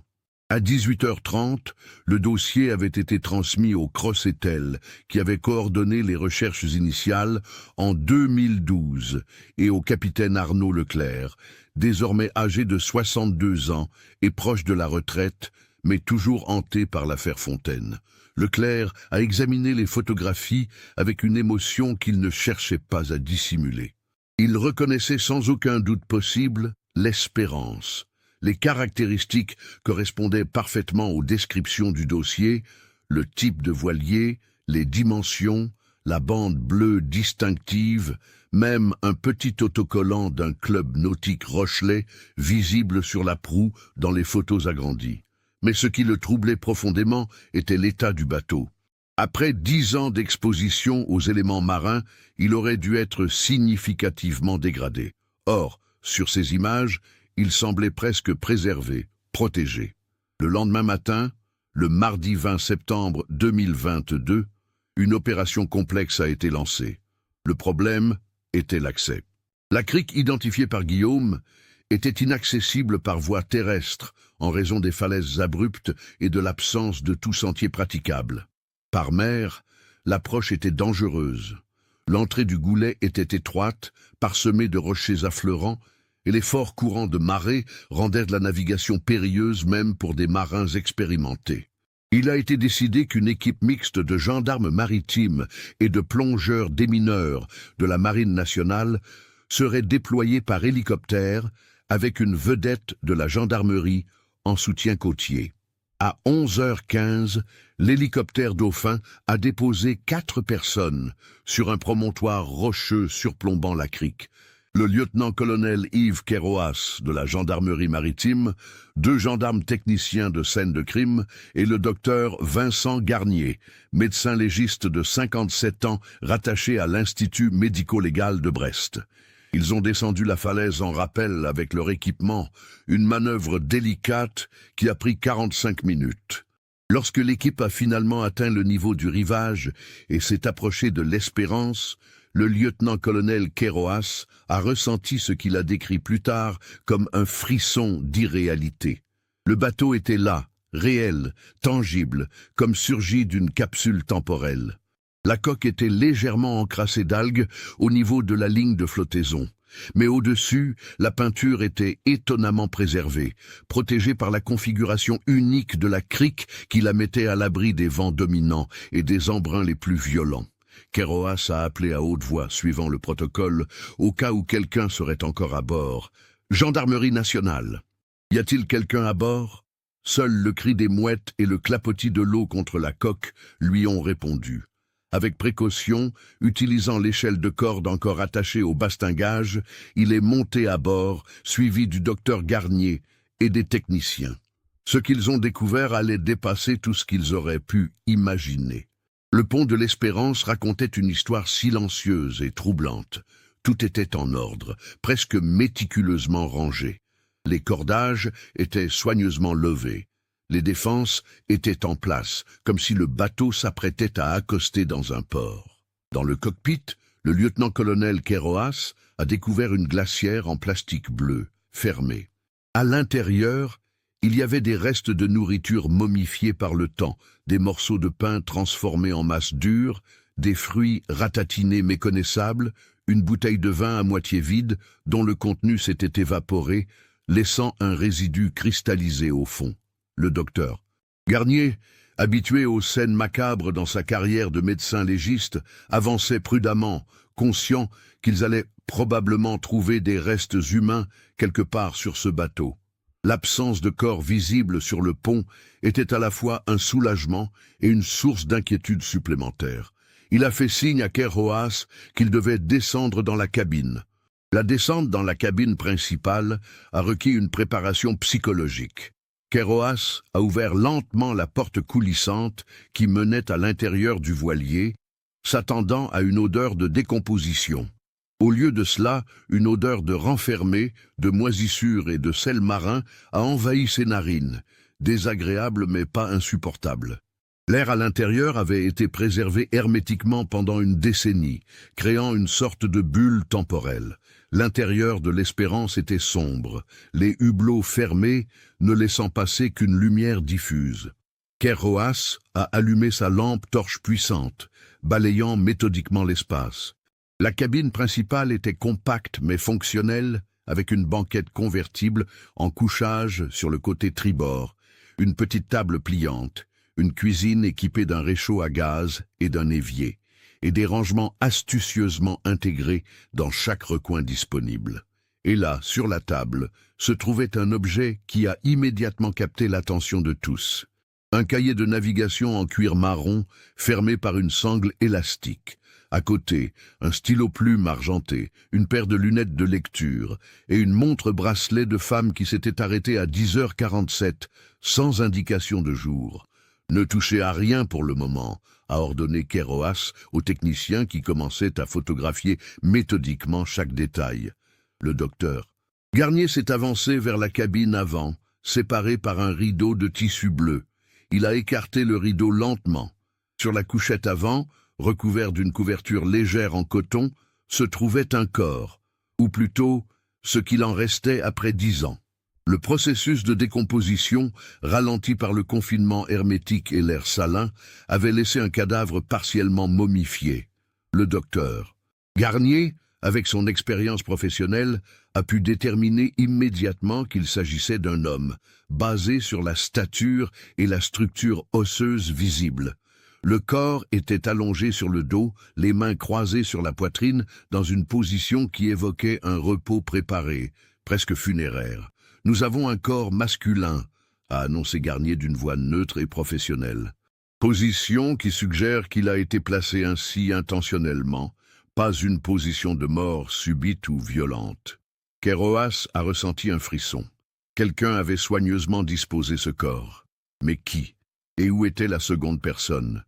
À 18h30, le dossier avait été transmis au CROSS-ETEL, qui avait coordonné les recherches initiales en 2012, et au capitaine Arnaud Leclerc, désormais âgé de 62 ans et proche de la retraite, mais toujours hanté par l'affaire Fontaine. Leclerc a examiné les photographies avec une émotion qu'il ne cherchait pas à dissimuler. Il reconnaissait sans aucun doute possible l'Espérance. Les caractéristiques correspondaient parfaitement aux descriptions du dossier, le type de voilier, les dimensions, la bande bleue distinctive, même un petit autocollant d'un club nautique Rochelet visible sur la proue dans les photos agrandies. Mais ce qui le troublait profondément était l'état du bateau. Après 10 ans d'exposition aux éléments marins, il aurait dû être significativement dégradé. Or, sur ces images, il semblait presque préservé, protégé. Le lendemain matin, le mardi 20 septembre 2022, une opération complexe a été lancée. Le problème était l'accès. La crique identifiée par Guillaume était inaccessible par voie terrestre en raison des falaises abruptes et de l'absence de tout sentier praticable. Par mer, l'approche était dangereuse. L'entrée du goulet était étroite, parsemée de rochers affleurants, et les forts courants de marée rendaient la navigation périlleuse même pour des marins expérimentés. Il a été décidé qu'une équipe mixte de gendarmes maritimes et de plongeurs démineurs de la Marine nationale serait déployée par hélicoptère avec une vedette de la gendarmerie en soutien côtier. À 11h15, l'hélicoptère Dauphin a déposé 4 personnes sur un promontoire rocheux surplombant la crique. Le lieutenant-colonel Yves Kéroas de la gendarmerie maritime, 2 gendarmes techniciens de scène de crime et le docteur Vincent Garnier, médecin légiste de 57 ans rattaché à l'Institut médico-légal de Brest. Ils ont descendu la falaise en rappel avec leur équipement, une manœuvre délicate qui a pris 45 minutes. Lorsque l'équipe a finalement atteint le niveau du rivage et s'est approchée de l'Espérance, le lieutenant-colonel Kéroas a ressenti ce qu'il a décrit plus tard comme un frisson d'irréalité. Le bateau était là, réel, tangible, comme surgi d'une capsule temporelle. La coque était légèrement encrassée d'algues au niveau de la ligne de flottaison. Mais au-dessus, la peinture était étonnamment préservée, protégée par la configuration unique de la crique qui la mettait à l'abri des vents dominants et des embruns les plus violents. Kéroas a appelé à haute voix, suivant le protocole, au cas où quelqu'un serait encore à bord. « Gendarmerie nationale. Y a-t-il quelqu'un à bord ?» Seul le cri des mouettes et le clapotis de l'eau contre la coque lui ont répondu. Avec précaution, utilisant l'échelle de corde encore attachée au bastingage, il est monté à bord, suivi du docteur Garnier et des techniciens. Ce qu'ils ont découvert allait dépasser tout ce qu'ils auraient pu imaginer. Le pont de l'Espérance racontait une histoire silencieuse et troublante. Tout était en ordre, presque méticuleusement rangé. Les cordages étaient soigneusement levés. Les défenses étaient en place, comme si le bateau s'apprêtait à accoster dans un port. Dans le cockpit, le lieutenant-colonel Kéroas a découvert une glacière en plastique bleu, fermée. À l'intérieur, il y avait des restes de nourriture momifiés par le temps, des morceaux de pain transformés en masse dure, des fruits ratatinés méconnaissables, une bouteille de vin à moitié vide dont le contenu s'était évaporé, laissant un résidu cristallisé au fond. Le docteur Garnier, habitué aux scènes macabres dans sa carrière de médecin légiste, avançait prudemment, conscient qu'ils allaient probablement trouver des restes humains quelque part sur ce bateau. L'absence de corps visible sur le pont était à la fois un soulagement et une source d'inquiétude supplémentaire. Il a fait signe à Kéroas qu'il devait descendre dans la cabine. La descente dans la cabine principale a requis une préparation psychologique. Kéroas a ouvert lentement la porte coulissante qui menait à l'intérieur du voilier, s'attendant à une odeur de décomposition. Au lieu de cela, une odeur de renfermé, de moisissure et de sel marin a envahi ses narines, désagréable mais pas insupportable. L'air à l'intérieur avait été préservé hermétiquement pendant une décennie, créant une sorte de bulle temporelle. L'intérieur de l'Espérance était sombre, les hublots fermés, ne laissant passer qu'une lumière diffuse. Kéroas a allumé sa lampe torche puissante, balayant méthodiquement l'espace. La cabine principale était compacte mais fonctionnelle, avec une banquette convertible en couchage sur le côté tribord, une petite table pliante, une cuisine équipée d'un réchaud à gaz et d'un évier. et des rangements astucieusement intégrés dans chaque recoin disponible. Et là, sur la table, se trouvait un objet qui a immédiatement capté l'attention de tous. Un cahier de navigation en cuir marron, fermé par une sangle élastique. À côté, un stylo-plume argenté, une paire de lunettes de lecture et une montre-bracelet de femme qui s'était arrêtée à 10h47, sans indication de jour. Ne touchez à rien pour le moment, a ordonné Keroas au technicien qui commençait à photographier méthodiquement chaque détail. Le docteur Garnier s'est avancé vers la cabine avant, séparée par un rideau de tissu bleu. Il a écarté le rideau lentement. Sur la couchette avant, recouvert d'une couverture légère en coton, se trouvait un corps, ou plutôt ce qu'il en restait après 10 ans. Le processus de décomposition, ralenti par le confinement hermétique et l'air salin, avait laissé un cadavre partiellement momifié. Le docteur Garnier, avec son expérience professionnelle, a pu déterminer immédiatement qu'il s'agissait d'un homme, basé sur la stature et la structure osseuse visible. Le corps était allongé sur le dos, les mains croisées sur la poitrine, dans une position qui évoquait un repos préparé, presque funéraire. « Nous avons un corps masculin », a annoncé Garnier d'une voix neutre et professionnelle. Position qui suggère qu'il a été placé ainsi intentionnellement, pas une position de mort subite ou violente. Keroas a ressenti un frisson. Quelqu'un avait soigneusement disposé ce corps. Mais qui? Et où était la seconde personne?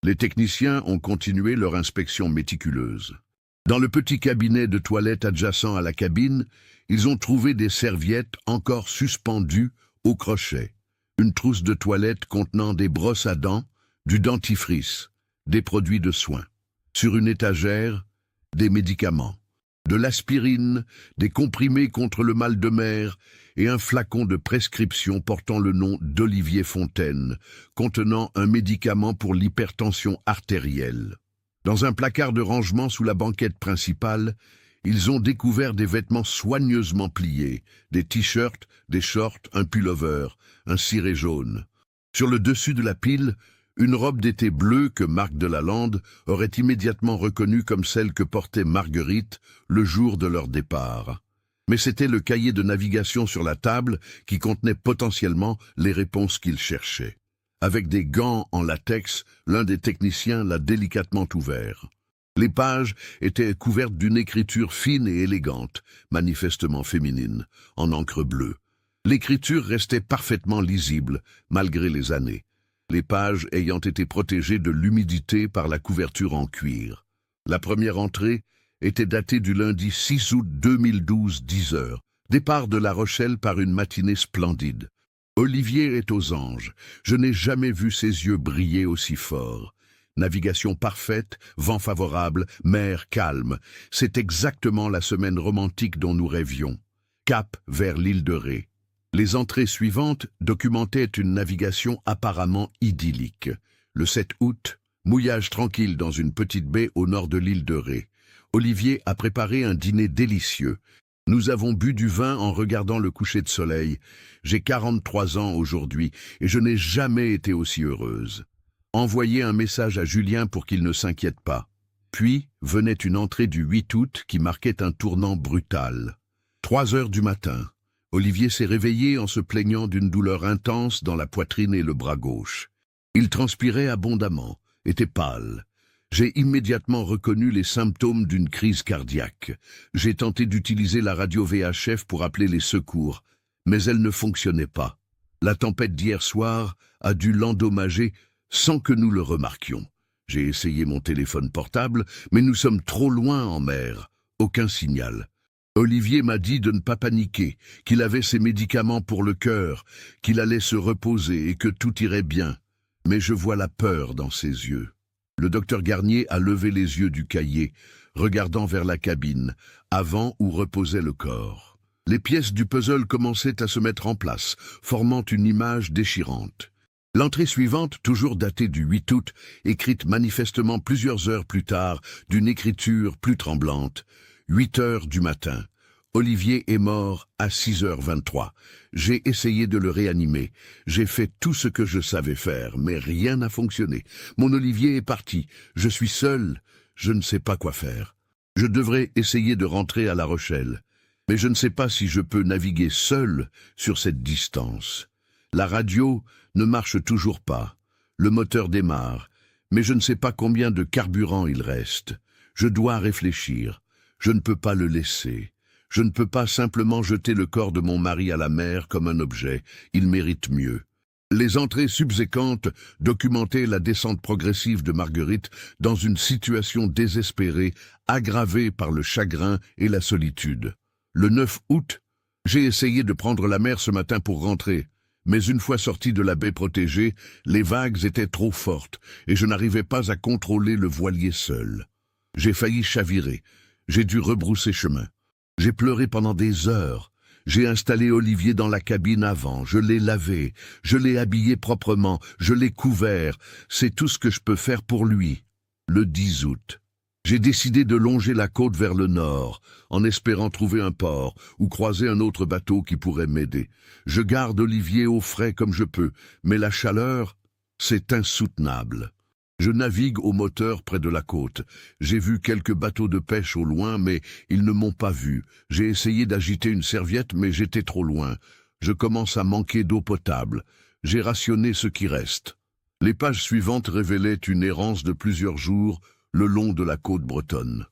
Les techniciens ont continué leur inspection méticuleuse. Dans le petit cabinet de toilette adjacent à la cabine, ils ont trouvé des serviettes encore suspendues au crochet, une trousse de toilette contenant des brosses à dents, du dentifrice, des produits de soins. Sur une étagère, des médicaments, de l'aspirine, des comprimés contre le mal de mer et un flacon de prescription portant le nom d'Olivier Fontaine, contenant un médicament pour l'hypertension artérielle. Dans un placard de rangement sous la banquette principale, ils ont découvert des vêtements soigneusement pliés, des t-shirts, des shorts, un pullover, un ciré jaune. Sur le dessus de la pile, une robe d'été bleue que Marc Delalande aurait immédiatement reconnue comme celle que portait Marguerite le jour de leur départ. Mais c'était le cahier de navigation sur la table qui contenait potentiellement les réponses qu'ils cherchaient. Avec des gants en latex, l'un des techniciens l'a délicatement ouvert. Les pages étaient couvertes d'une écriture fine et élégante, manifestement féminine, en encre bleue. L'écriture restait parfaitement lisible, malgré les années, les pages ayant été protégées de l'humidité par la couverture en cuir. La première entrée était datée du lundi 6 août 2012, 10 heures, départ de La Rochelle par une matinée splendide. Olivier est aux anges. Je n'ai jamais vu ses yeux briller aussi fort. Navigation parfaite, vent favorable, mer calme. C'est exactement la semaine romantique dont nous rêvions. Cap vers l'île de Ré. Les entrées suivantes documentaient une navigation apparemment idyllique. Le 7 août, mouillage tranquille dans une petite baie au nord de l'île de Ré. Olivier a préparé un dîner délicieux. Nous avons bu du vin en regardant le coucher de soleil. J'ai 43 ans aujourd'hui et je n'ai jamais été aussi heureuse. Envoyez un message à Julien pour qu'il ne s'inquiète pas. Puis venait une entrée du 8 août qui marquait un tournant brutal. 3 heures du matin. Olivier s'est réveillé en se plaignant d'une douleur intense dans la poitrine et le bras gauche. Il transpirait abondamment, était pâle. J'ai immédiatement reconnu les symptômes d'une crise cardiaque. J'ai tenté d'utiliser la radio VHF pour appeler les secours, mais elle ne fonctionnait pas. La tempête d'hier soir a dû l'endommager sans que nous le remarquions. J'ai essayé mon téléphone portable, mais nous sommes trop loin en mer. Aucun signal. Olivier m'a dit de ne pas paniquer, qu'il avait ses médicaments pour le cœur, qu'il allait se reposer et que tout irait bien. Mais je vois la peur dans ses yeux. Le docteur Garnier a levé les yeux du cahier, regardant vers la cabine, avant où reposait le corps. Les pièces du puzzle commençaient à se mettre en place, formant une image déchirante. L'entrée suivante, toujours datée du 8 août, écrite manifestement plusieurs heures plus tard, d'une écriture plus tremblante. 8 heures du matin. Olivier est mort à 6h23. J'ai essayé de le réanimer. J'ai fait tout ce que je savais faire, mais rien n'a fonctionné. Mon Olivier est parti. Je suis seul. Je ne sais pas quoi faire. Je devrais essayer de rentrer à La Rochelle, mais je ne sais pas si je peux naviguer seul sur cette distance. La radio ne marche toujours pas. Le moteur démarre, mais je ne sais pas combien de carburant il reste. Je dois réfléchir. Je ne peux pas le laisser. Je ne peux pas simplement jeter le corps de mon mari à la mer comme un objet. Il mérite mieux. Les entrées subséquentes documentaient la descente progressive de Marguerite dans une situation désespérée, aggravée par le chagrin et la solitude. Le 9 août, j'ai essayé de prendre la mer ce matin pour rentrer, mais une fois sorti de la baie protégée, les vagues étaient trop fortes et je n'arrivais pas à contrôler le voilier seul. J'ai failli chavirer, j'ai dû rebrousser chemin. J'ai pleuré pendant des heures. J'ai installé Olivier dans la cabine avant, je l'ai lavé, je l'ai habillé proprement, je l'ai couvert. C'est tout ce que je peux faire pour lui. Le 10 août, j'ai décidé de longer la côte vers le nord, en espérant trouver un port ou croiser un autre bateau qui pourrait m'aider. Je garde Olivier au frais comme je peux, mais la chaleur, c'est insoutenable. Je navigue au moteur près de la côte. J'ai vu quelques bateaux de pêche au loin, mais ils ne m'ont pas vu. J'ai essayé d'agiter une serviette, mais j'étais trop loin. Je commence à manquer d'eau potable. J'ai rationné ce qui reste. Les pages suivantes révélaient une errance de plusieurs jours le long de la côte bretonne.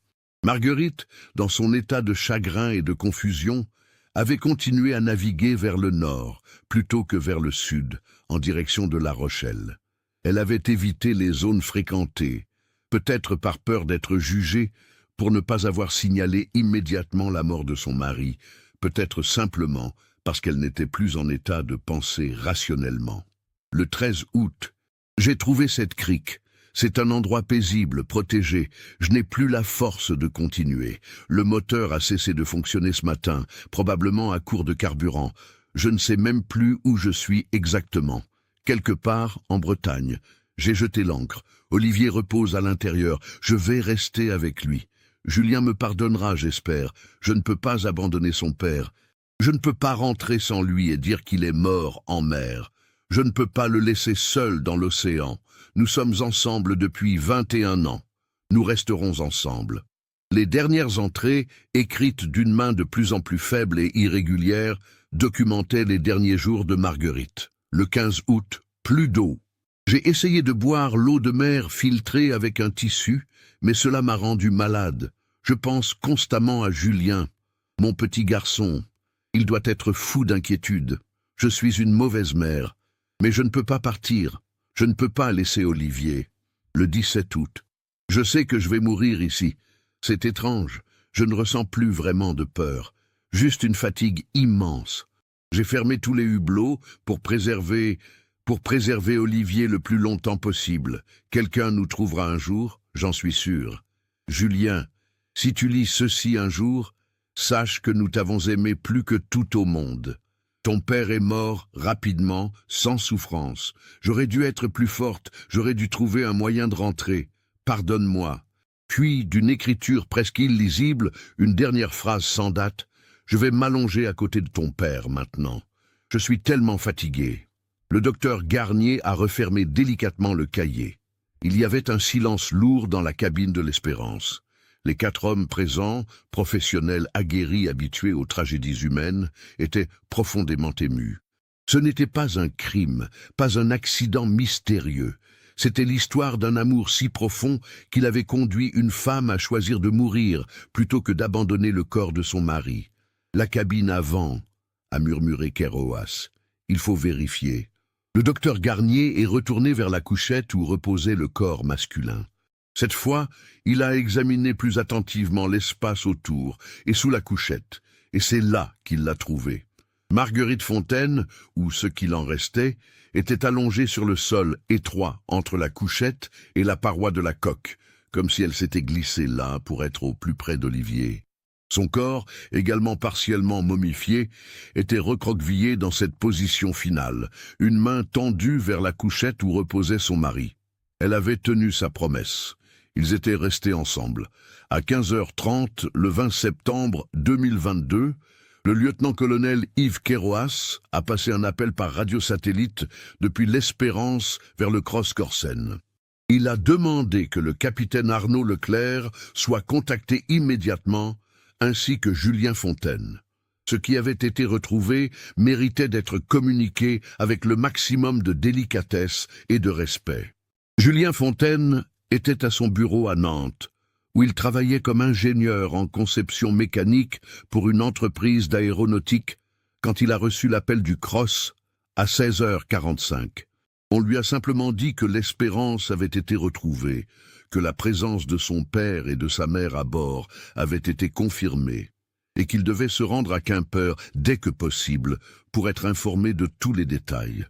Marguerite, dans son état de chagrin et de confusion, avait continué à naviguer vers le nord, plutôt que vers le sud, en direction de La Rochelle. Elle avait évité les zones fréquentées, peut-être par peur d'être jugée pour ne pas avoir signalé immédiatement la mort de son mari, peut-être simplement parce qu'elle n'était plus en état de penser rationnellement. Le 13 août, j'ai trouvé cette crique. C'est un endroit paisible, protégé. Je n'ai plus la force de continuer. Le moteur a cessé de fonctionner ce matin, probablement à court de carburant. Je ne sais même plus où je suis exactement. Quelque part en Bretagne. J'ai jeté l'ancre. Olivier repose à l'intérieur. Je vais rester avec lui. Julien me pardonnera, j'espère. Je ne peux pas abandonner son père. Je ne peux pas rentrer sans lui et dire qu'il est mort en mer. Je ne peux pas le laisser seul dans l'océan. Nous sommes ensemble depuis 21 ans. Nous resterons ensemble. Les dernières entrées, écrites d'une main de plus en plus faible et irrégulière, documentaient les derniers jours de Marguerite. Le 15 août, plus d'eau. J'ai essayé de boire l'eau de mer filtrée avec un tissu, mais cela m'a rendu malade. Je pense constamment à Julien, mon petit garçon. Il doit être fou d'inquiétude. Je suis une mauvaise mère, mais je ne peux pas partir. Je ne peux pas laisser Olivier. Le 17 août. Je sais que je vais mourir ici. C'est étrange. Je ne ressens plus vraiment de peur. Juste une fatigue immense. J'ai fermé tous les hublots pour préserver Olivier le plus longtemps possible. Quelqu'un nous trouvera un jour, j'en suis sûr. Julien, si tu lis ceci un jour, sache que nous t'avons aimé plus que tout au monde. Ton père est mort rapidement, sans souffrance. J'aurais dû être plus forte, j'aurais dû trouver un moyen de rentrer. Pardonne-moi. Puis, d'une écriture presque illisible, une dernière phrase sans date. Je vais m'allonger à côté de ton père maintenant. Je suis tellement fatigué. Le docteur Garnier a refermé délicatement le cahier. Il y avait un silence lourd dans la cabine de l'Espérance. Les 4 hommes présents, professionnels aguerris habitués aux tragédies humaines, étaient profondément émus. Ce n'était pas un crime, pas un accident mystérieux. C'était l'histoire d'un amour si profond qu'il avait conduit une femme à choisir de mourir plutôt que d'abandonner le corps de son mari. La cabine avant, a murmuré Keroas. Il faut vérifier. Le docteur Garnier est retourné vers la couchette où reposait le corps masculin. Cette fois, il a examiné plus attentivement l'espace autour et sous la couchette, et c'est là qu'il l'a trouvé. Marguerite Fontaine, ou ce qu'il en restait, était allongée sur le sol étroit entre la couchette et la paroi de la coque, comme si elle s'était glissée là pour être au plus près d'Olivier. Son corps, également partiellement momifié, était recroquevillé dans cette position finale, une main tendue vers la couchette où reposait son mari. Elle avait tenu sa promesse. Ils étaient restés ensemble. À 15h30, le 20 septembre 2022, le lieutenant-colonel Yves Keroas a passé un appel par radiosatellite depuis l'Espérance vers le Cross-Corsen. Il a demandé que le capitaine Arnaud Leclerc soit contacté immédiatement, ainsi que Julien Fontaine. Ce qui avait été retrouvé méritait d'être communiqué avec le maximum de délicatesse et de respect. Julien Fontaine était à son bureau à Nantes, où il travaillait comme ingénieur en conception mécanique pour une entreprise d'aéronautique, quand il a reçu l'appel du CROSS à 16h45. On lui a simplement dit que l'Espérance avait été retrouvée, que la présence de son père et de sa mère à bord avait été confirmée, et qu'il devait se rendre à Quimper dès que possible pour être informé de tous les détails.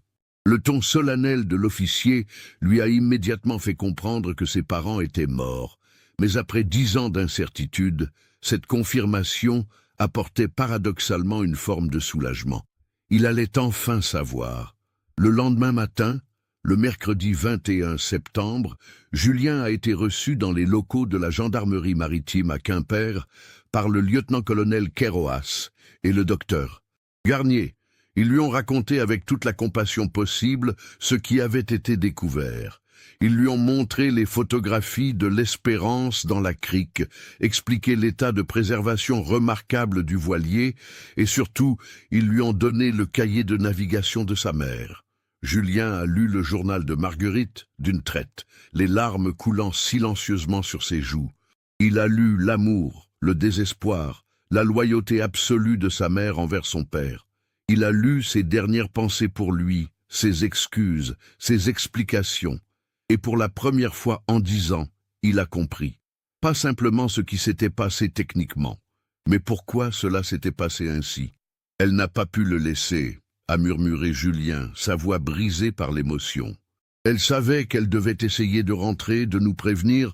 Le ton solennel de l'officier lui a immédiatement fait comprendre que ses parents étaient morts, mais après 10 ans d'incertitude, cette confirmation apportait paradoxalement une forme de soulagement. Il allait enfin savoir. Le lendemain matin, le mercredi 21 septembre, Julien a été reçu dans les locaux de la gendarmerie maritime à Quimper par le lieutenant-colonel Queyroas et le docteur Garnier. Ils lui ont raconté avec toute la compassion possible ce qui avait été découvert. Ils lui ont montré les photographies de l'Espérance dans la crique, expliqué l'état de préservation remarquable du voilier et surtout, ils lui ont donné le cahier de navigation de sa mère. Julien a lu le journal de Marguerite d'une traite, les larmes coulant silencieusement sur ses joues. Il a lu l'amour, le désespoir, la loyauté absolue de sa mère envers son père. Il a lu ses dernières pensées pour lui, ses excuses, ses explications. Et pour la première fois en 10 ans, il a compris. Pas simplement ce qui s'était passé techniquement, mais pourquoi cela s'était passé ainsi. Elle n'a pas pu le laisser, a murmuré Julien, sa voix brisée par l'émotion. Elle savait qu'elle devait essayer de rentrer, de nous prévenir,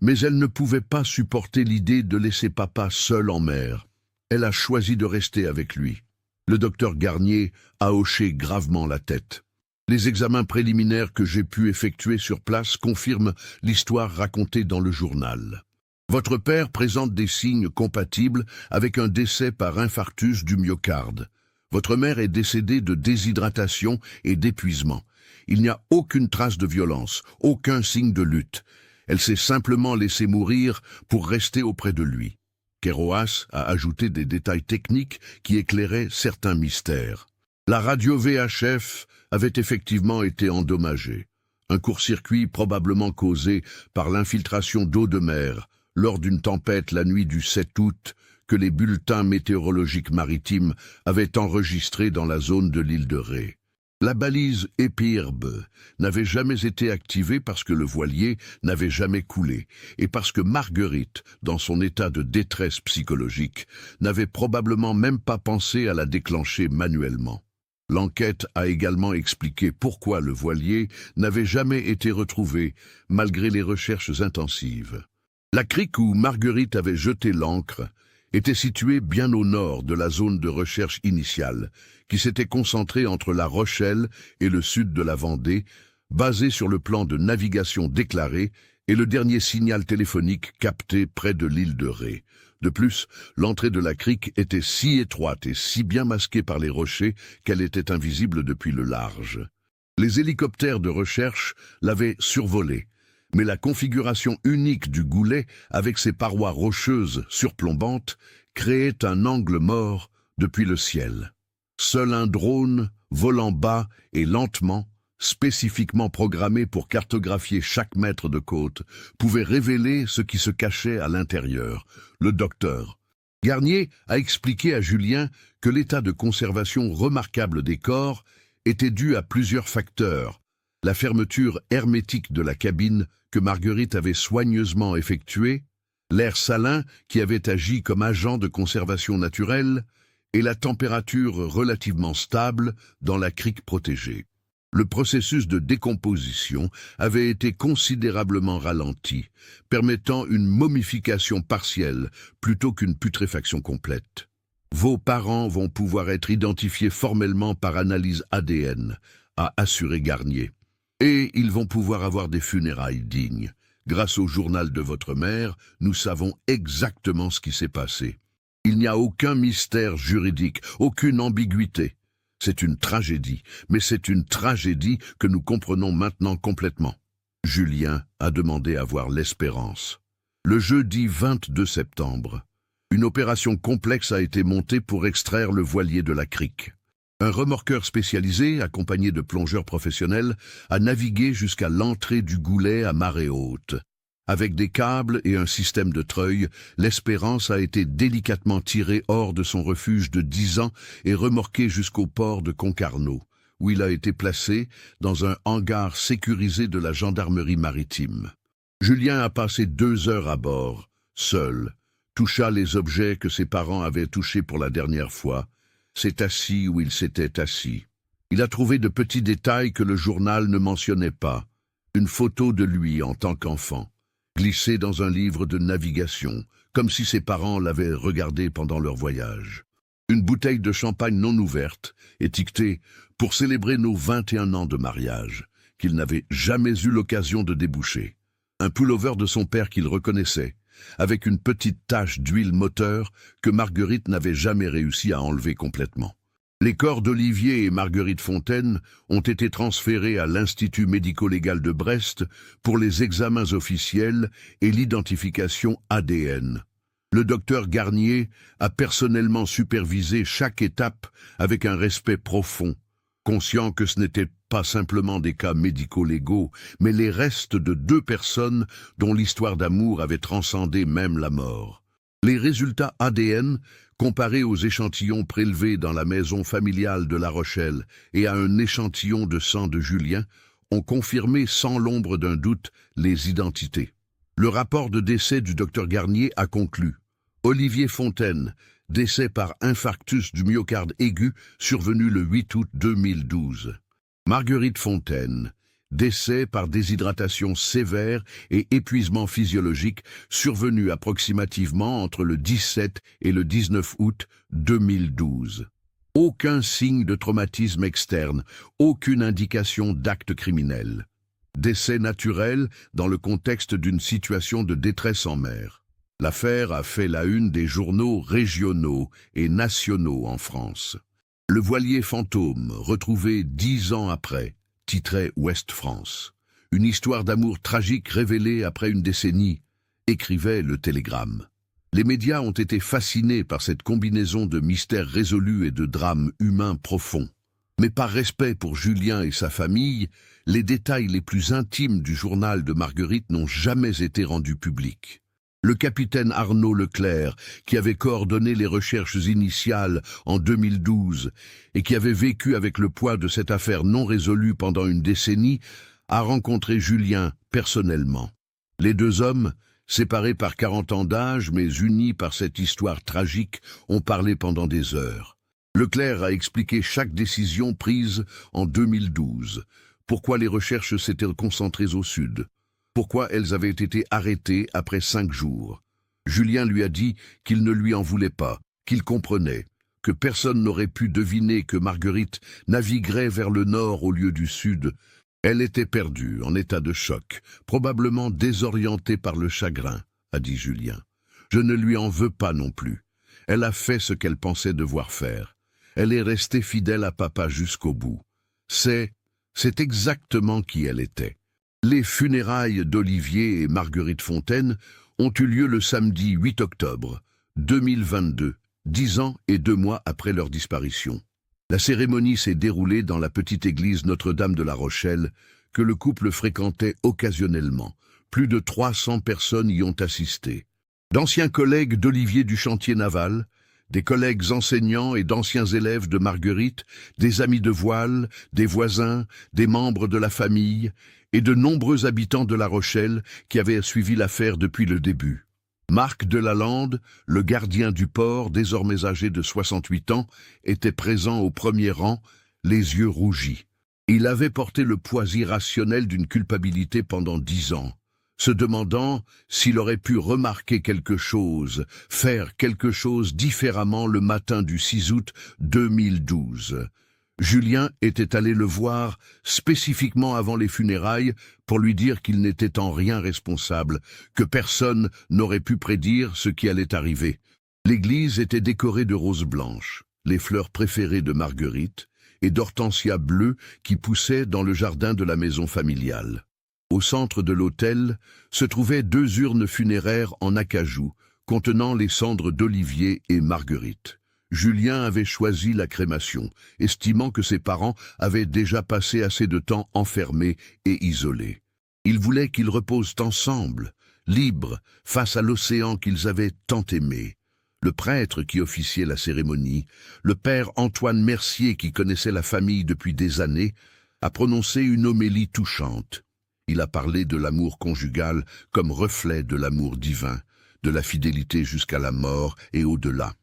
mais elle ne pouvait pas supporter l'idée de laisser papa seul en mer. Elle a choisi de rester avec lui. Le docteur Garnier a hoché gravement la tête. Les examens préliminaires que j'ai pu effectuer sur place confirment l'histoire racontée dans le journal. Votre père présente des signes compatibles avec un décès par infarctus du myocarde. Votre mère est décédée de déshydratation et d'épuisement. Il n'y a aucune trace de violence, aucun signe de lutte. Elle s'est simplement laissée mourir pour rester auprès de lui. Queyroas a ajouté des détails techniques qui éclairaient certains mystères. La radio VHF avait effectivement été endommagée. Un court-circuit probablement causé par l'infiltration d'eau de mer lors d'une tempête la nuit du 7 août que les bulletins météorologiques maritimes avaient enregistré dans la zone de l'île de Ré. La balise Épirbe n'avait jamais été activée parce que le voilier n'avait jamais coulé et parce que Marguerite, dans son état de détresse psychologique, n'avait probablement même pas pensé à la déclencher manuellement. L'enquête a également expliqué pourquoi le voilier n'avait jamais été retrouvé, malgré les recherches intensives. La crique où Marguerite avait jeté l'ancre était située bien au nord de la zone de recherche initiale, qui s'était concentrée entre La Rochelle et le sud de la Vendée, basée sur le plan de navigation déclaré et le dernier signal téléphonique capté près de l'île de Ré. De plus, l'entrée de la crique était si étroite et si bien masquée par les rochers qu'elle était invisible depuis le large. Les hélicoptères de recherche l'avaient survolée, mais la configuration unique du goulet, avec ses parois rocheuses surplombantes, créait un angle mort depuis le ciel. Seul un drone, volant bas et lentement, spécifiquement programmé pour cartographier chaque mètre de côte, pouvait révéler ce qui se cachait à l'intérieur. Le docteur Garnier a expliqué à Julien que l'état de conservation remarquable des corps était dû à plusieurs facteurs. La fermeture hermétique de la cabine que Marguerite avait soigneusement effectuée, l'air salin qui avait agi comme agent de conservation naturelle, et la température relativement stable dans la crique protégée. Le processus de décomposition avait été considérablement ralenti, permettant une momification partielle plutôt qu'une putréfaction complète. Vos parents vont pouvoir être identifiés formellement par analyse ADN, a assuré Garnier. Et ils vont pouvoir avoir des funérailles dignes. Grâce au journal de votre mère, nous savons exactement ce qui s'est passé. Il n'y a aucun mystère juridique, aucune ambiguïté. C'est une tragédie, mais c'est une tragédie que nous comprenons maintenant complètement. Julien a demandé à voir l'Espérance. Le jeudi 22 septembre, une opération complexe a été montée pour extraire le voilier de la crique. Un remorqueur spécialisé, accompagné de plongeurs professionnels, a navigué jusqu'à l'entrée du goulet à marée haute. Avec des câbles et un système de treuil, l'Espérance a été délicatement tirée hors de son refuge de 10 ans et remorquée jusqu'au port de Concarneau, où il a été placé dans un hangar sécurisé de la gendarmerie maritime. Julien a passé 2 heures à bord, seul, toucha les objets que ses parents avaient touchés pour la dernière fois, s'est assis où il s'était assis. Il a trouvé de petits détails que le journal ne mentionnait pas. Une photo de lui en tant qu'enfant, glissée dans un livre de navigation, comme si ses parents l'avaient regardé pendant leur voyage. Une bouteille de champagne non ouverte, étiquetée « Pour célébrer nos 21 ans de mariage », qu'il n'avait jamais eu l'occasion de déboucher. Un pullover de son père qu'il reconnaissait, avec une petite tache d'huile moteur que Marguerite n'avait jamais réussi à enlever complètement. Les corps d'Olivier et Marguerite Fontaine ont été transférés à l'Institut médico-légal de Brest pour les examens officiels et l'identification ADN. Le docteur Garnier a personnellement supervisé chaque étape avec un respect profond, conscient que ce n'était pas simplement des cas médico-légaux, mais les restes de 2 personnes dont l'histoire d'amour avait transcendé même la mort. Les résultats ADN, comparés aux échantillons prélevés dans la maison familiale de La Rochelle et à un échantillon de sang de Julien, ont confirmé sans l'ombre d'un doute les identités. Le rapport de décès du docteur Garnier a conclu « Olivier Fontaine, décès par infarctus du myocarde aigu survenu le 8 août 2012. Marguerite Fontaine, décès par déshydratation sévère et épuisement physiologique survenu approximativement entre le 17 et le 19 août 2012. Aucun signe de traumatisme externe, aucune indication d'acte criminel. Décès naturel dans le contexte d'une situation de détresse en mer. L'affaire a fait la une des journaux régionaux et nationaux en France. Le voilier fantôme, retrouvé 10 ans après, titrait Ouest France. Une histoire d'amour tragique révélée après une décennie, écrivait le Télégramme. Les médias ont été fascinés par cette combinaison de mystères résolus et de drames humains profonds. Mais par respect pour Julien et sa famille, les détails les plus intimes du journal de Marguerite n'ont jamais été rendus publics. Le capitaine Arnaud Leclerc, qui avait coordonné les recherches initiales en 2012 et qui avait vécu avec le poids de cette affaire non résolue pendant une décennie, a rencontré Julien personnellement. Les 2 hommes, séparés par 40 ans d'âge mais unis par cette histoire tragique, ont parlé pendant des heures. Leclerc a expliqué chaque décision prise en 2012, pourquoi les recherches s'étaient concentrées au sud, pourquoi elles avaient été arrêtées après 5 jours. Julien lui a dit qu'il ne lui en voulait pas, qu'il comprenait, que personne n'aurait pu deviner que Marguerite naviguerait vers le nord au lieu du sud. Elle était perdue, en état de choc, probablement désorientée par le chagrin, a dit Julien. Je ne lui en veux pas non plus. Elle a fait ce qu'elle pensait devoir faire. Elle est restée fidèle à papa jusqu'au bout. C'est exactement qui elle était. Les funérailles d'Olivier et Marguerite Fontaine ont eu lieu le samedi 8 octobre 2022, 10 ans et 2 mois après leur disparition. La cérémonie s'est déroulée dans la petite église Notre-Dame de La Rochelle, que le couple fréquentait occasionnellement. Plus de 300 personnes y ont assisté. D'anciens collègues d'Olivier du chantier naval, des collègues enseignants et d'anciens élèves de Marguerite, des amis de voile, des voisins, des membres de la famille et de nombreux habitants de La Rochelle qui avaient suivi l'affaire depuis le début. Marc Delalande, le gardien du port, désormais âgé de 68 ans, était présent au premier rang, les yeux rougis. Il avait porté le poids irrationnel d'une culpabilité pendant 10 ans, se demandant s'il aurait pu remarquer quelque chose, faire quelque chose différemment le matin du 6 août 2012. Julien était allé le voir spécifiquement avant les funérailles pour lui dire qu'il n'était en rien responsable, que personne n'aurait pu prédire ce qui allait arriver. L'église était décorée de roses blanches, les fleurs préférées de Marguerite, et d'hortensias bleues qui poussaient dans le jardin de la maison familiale. Au centre de l'autel se trouvaient 2 urnes funéraires en acajou, contenant les cendres d'Olivier et Marguerite. Julien avait choisi la crémation, estimant que ses parents avaient déjà passé assez de temps enfermés et isolés. Il voulait qu'ils reposent ensemble, libres, face à l'océan qu'ils avaient tant aimé. Le prêtre qui officiait la cérémonie, le père Antoine Mercier qui connaissait la famille depuis des années, a prononcé une homélie touchante. Il a parlé de l'amour conjugal comme reflet de l'amour divin, de la fidélité jusqu'à la mort et au-delà.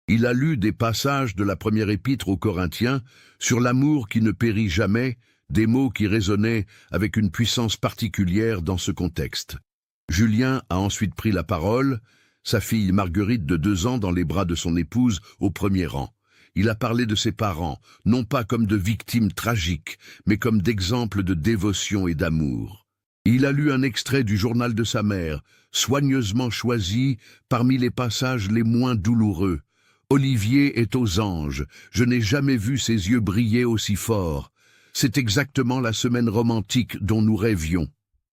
Il a lu des passages de la première épître aux Corinthiens sur l'amour qui ne périt jamais, des mots qui résonnaient avec une puissance particulière dans ce contexte. Julien a ensuite pris la parole, sa fille Marguerite de 2 ans dans les bras de son épouse au premier rang. Il a parlé de ses parents, non pas comme de victimes tragiques, mais comme d'exemples de dévotion et d'amour. Il a lu un extrait du journal de sa mère, soigneusement choisi parmi les passages les moins douloureux. « Olivier est aux anges, je n'ai jamais vu ses yeux briller aussi fort. C'est exactement la semaine romantique dont nous rêvions.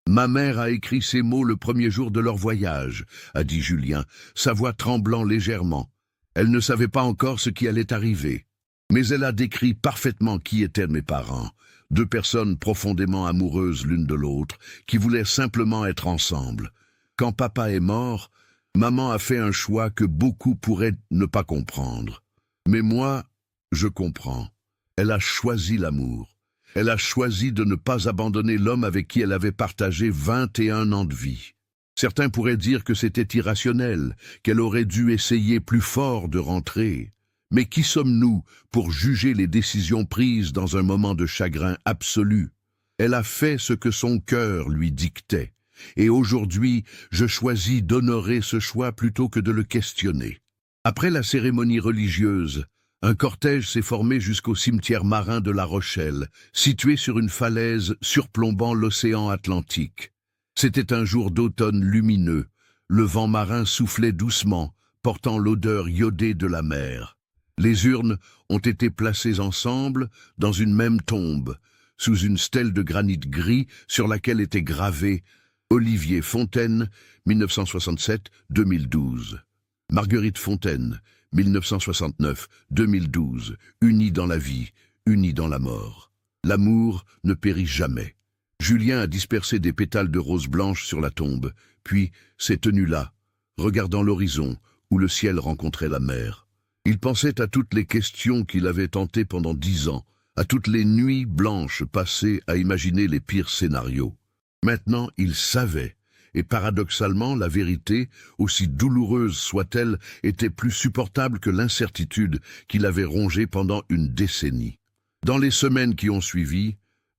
Ma mère a écrit ces mots le premier jour de leur voyage, a dit Julien, sa voix tremblant légèrement. Elle ne savait pas encore ce qui allait arriver. Mais elle a décrit parfaitement qui étaient mes parents, 2 personnes profondément amoureuses l'une de l'autre, qui voulaient simplement être ensemble. Quand papa est mort, maman a fait un choix que beaucoup pourraient ne pas comprendre. Mais moi, je comprends. Elle a choisi l'amour. Elle a choisi de ne pas abandonner l'homme avec qui elle avait partagé 21 ans de vie. Certains pourraient dire que c'était irrationnel, qu'elle aurait dû essayer plus fort de rentrer. Mais qui sommes-nous pour juger les décisions prises dans un moment de chagrin absolu? Elle a fait ce que son cœur lui dictait. Et aujourd'hui, je choisis d'honorer ce choix plutôt que de le questionner. Après la cérémonie religieuse, un cortège s'est formé jusqu'au cimetière marin de La Rochelle, situé sur une falaise surplombant l'océan Atlantique. C'était un jour d'automne lumineux. Le vent marin soufflait doucement, portant l'odeur iodée de la mer. Les urnes ont été placées ensemble dans une même tombe, sous une stèle de granit gris sur laquelle était gravé Olivier Fontaine, 1967-2012. Marguerite Fontaine, 1969-2012, unis dans la vie, unis dans la mort. L'amour ne périt jamais. Julien a dispersé des pétales de rose blanche sur la tombe, puis s'est tenu là, regardant l'horizon où le ciel rencontrait la mer. Il pensait à toutes les questions qu'il avait tentées pendant 10 ans, à toutes les nuits blanches passées à imaginer les pires scénarios. Maintenant, il savait, et paradoxalement, la vérité, aussi douloureuse soit-elle, était plus supportable que l'incertitude qu'il avait rongée pendant une décennie. Dans les semaines qui ont suivi,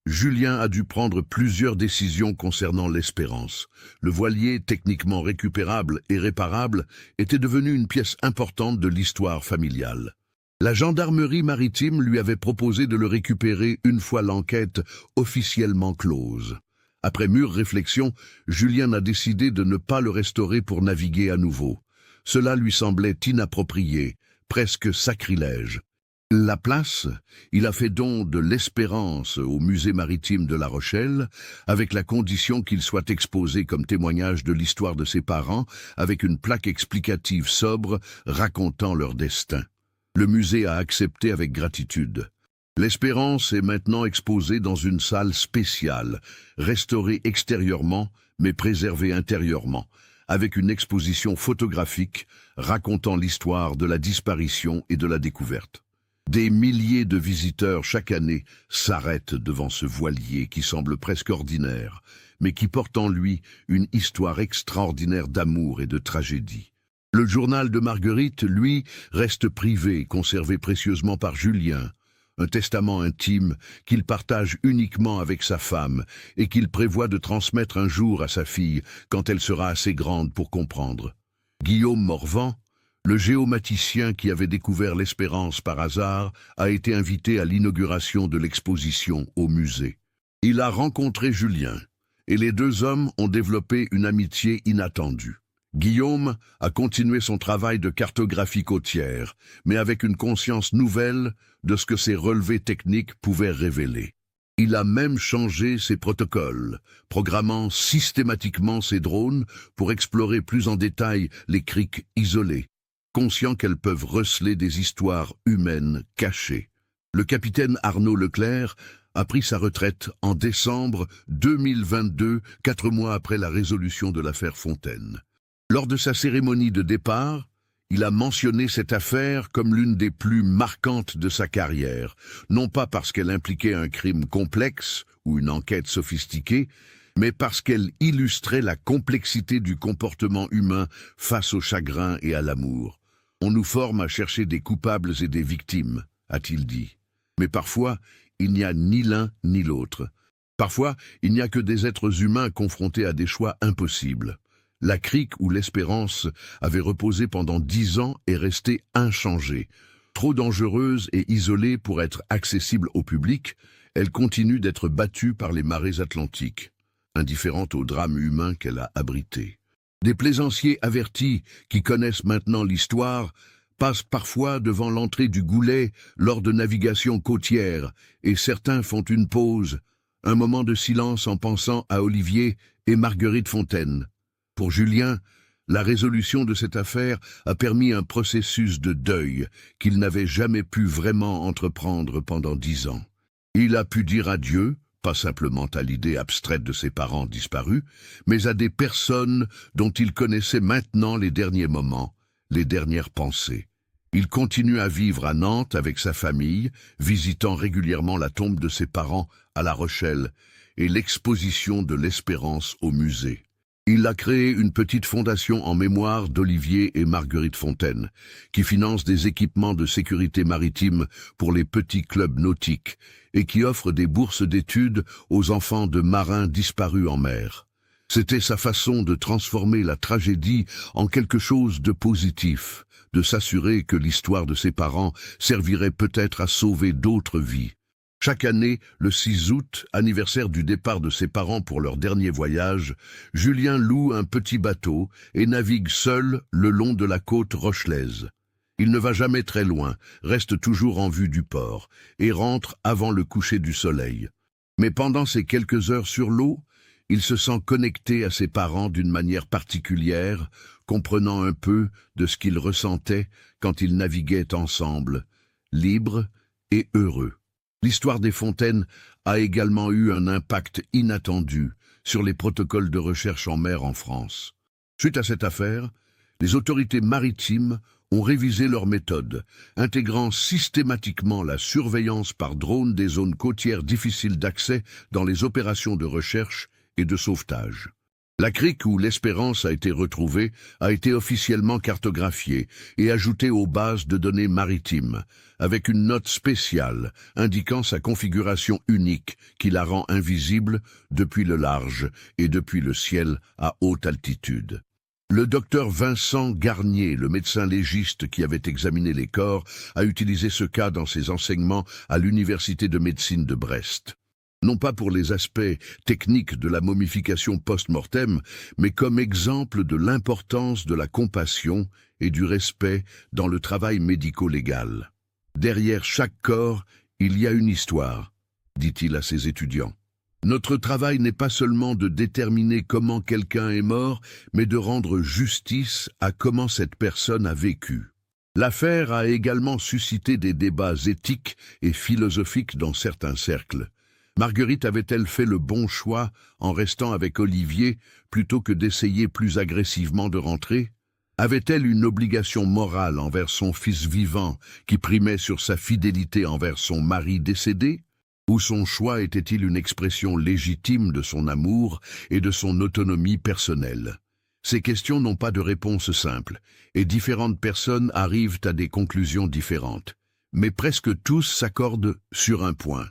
Julien a dû prendre plusieurs décisions concernant l'espérance. Le voilier, techniquement récupérable et réparable, était devenu une pièce importante de l'histoire familiale. La gendarmerie maritime lui avait proposé de le récupérer une fois l'enquête officiellement close. Après mûre réflexion, Julien a décidé de ne pas le restaurer pour naviguer à nouveau. Cela lui semblait inapproprié, presque sacrilège. La place, il a fait don de l'Espérance au musée maritime de La Rochelle, avec la condition qu'il soit exposé comme témoignage de l'histoire de ses parents, avec une plaque explicative sobre racontant leur destin. Le musée a accepté avec gratitude. L'Espérance est maintenant exposée dans une salle spéciale, restaurée extérieurement mais préservée intérieurement, avec une exposition photographique racontant l'histoire de la disparition et de la découverte. Des milliers de visiteurs chaque année s'arrêtent devant ce voilier qui semble presque ordinaire, mais qui porte en lui une histoire extraordinaire d'amour et de tragédie. Le journal de Marguerite, lui, reste privé, conservé précieusement par Julien, un testament intime qu'il partage uniquement avec sa femme et qu'il prévoit de transmettre un jour à sa fille quand elle sera assez grande pour comprendre. Guillaume Morvan, le géomaticien qui avait découvert l'Espérance par hasard, a été invité à l'inauguration de l'exposition au musée. Il a rencontré Julien, et les 2 hommes ont développé une amitié inattendue. Guillaume a continué son travail de cartographie côtière, mais avec une conscience nouvelle de ce que ses relevés techniques pouvaient révéler. Il a même changé ses protocoles, programmant systématiquement ses drones pour explorer plus en détail les criques isolées, conscient qu'elles peuvent receler des histoires humaines cachées. Le capitaine Arnaud Leclerc a pris sa retraite en décembre 2022, 4 mois après la résolution de l'affaire Fontaine. Lors de sa cérémonie de départ, il a mentionné cette affaire comme l'une des plus marquantes de sa carrière, non pas parce qu'elle impliquait un crime complexe ou une enquête sophistiquée, mais parce qu'elle illustrait la complexité du comportement humain face au chagrin et à l'amour. On nous forme à chercher des coupables et des victimes, a-t-il dit. Mais parfois, il n'y a ni l'un ni l'autre. Parfois, il n'y a que des êtres humains confrontés à des choix impossibles. La crique où l'espérance avait reposé pendant 10 ans est restée inchangée. Trop dangereuse et isolée pour être accessible au public, elle continue d'être battue par les marées atlantiques, indifférente au drame humain qu'elle a abrité. Des plaisanciers avertis qui connaissent maintenant l'histoire passent parfois devant l'entrée du Goulet lors de navigations côtières, et certains font une pause, un moment de silence en pensant à Olivier et Marguerite Fontaine. Pour Julien, la résolution de cette affaire a permis un processus de deuil qu'il n'avait jamais pu vraiment entreprendre pendant 10 ans. Il a pu dire adieu, pas simplement à l'idée abstraite de ses parents disparus, mais à des personnes dont il connaissait maintenant les derniers moments, les dernières pensées. Il continue à vivre à Nantes avec sa famille, visitant régulièrement la tombe de ses parents à La Rochelle et l'exposition de l'Espérance au musée. Il a créé une petite fondation en mémoire d'Olivier et Marguerite Fontaine, qui finance des équipements de sécurité maritime pour les petits clubs nautiques et qui offre des bourses d'études aux enfants de marins disparus en mer. C'était sa façon de transformer la tragédie en quelque chose de positif, de s'assurer que l'histoire de ses parents servirait peut-être à sauver d'autres vies. Chaque année, le 6 août, anniversaire du départ de ses parents pour leur dernier voyage, Julien loue un petit bateau et navigue seul le long de la côte rochelaise. Il ne va jamais très loin, reste toujours en vue du port, et rentre avant le coucher du soleil. Mais pendant ces quelques heures sur l'eau, il se sent connecté à ses parents d'une manière particulière, comprenant un peu de ce qu'ils ressentaient quand ils naviguaient ensemble, libres et heureux. L'histoire des Fontaines a également eu un impact inattendu sur les protocoles de recherche en mer en France. Suite à cette affaire, les autorités maritimes ont révisé leurs méthodes, intégrant systématiquement la surveillance par drone des zones côtières difficiles d'accès dans les opérations de recherche et de sauvetage. La crique où l'Espérance a été retrouvée a été officiellement cartographiée et ajoutée aux bases de données maritimes, avec une note spéciale indiquant sa configuration unique qui la rend invisible depuis le large et depuis le ciel à haute altitude. Le docteur Vincent Garnier, le médecin légiste qui avait examiné les corps, a utilisé ce cas dans ses enseignements à l'Université de médecine de Brest. Non pas pour les aspects techniques de la momification post-mortem, mais comme exemple de l'importance de la compassion et du respect dans le travail médico-légal. Derrière chaque corps, il y a une histoire, dit-il à ses étudiants. Notre travail n'est pas seulement de déterminer comment quelqu'un est mort, mais de rendre justice à comment cette personne a vécu. L'affaire a également suscité des débats éthiques et philosophiques dans certains cercles. Marguerite avait-elle fait le bon choix en restant avec Olivier plutôt que d'essayer plus agressivement de rentrer? Avait-elle une obligation morale envers son fils vivant qui primait sur sa fidélité envers son mari décédé? Ou son choix était-il une expression légitime de son amour et de son autonomie personnelle? Ces questions n'ont pas de réponse simple, et différentes personnes arrivent à des conclusions différentes. Mais presque tous s'accordent sur un point.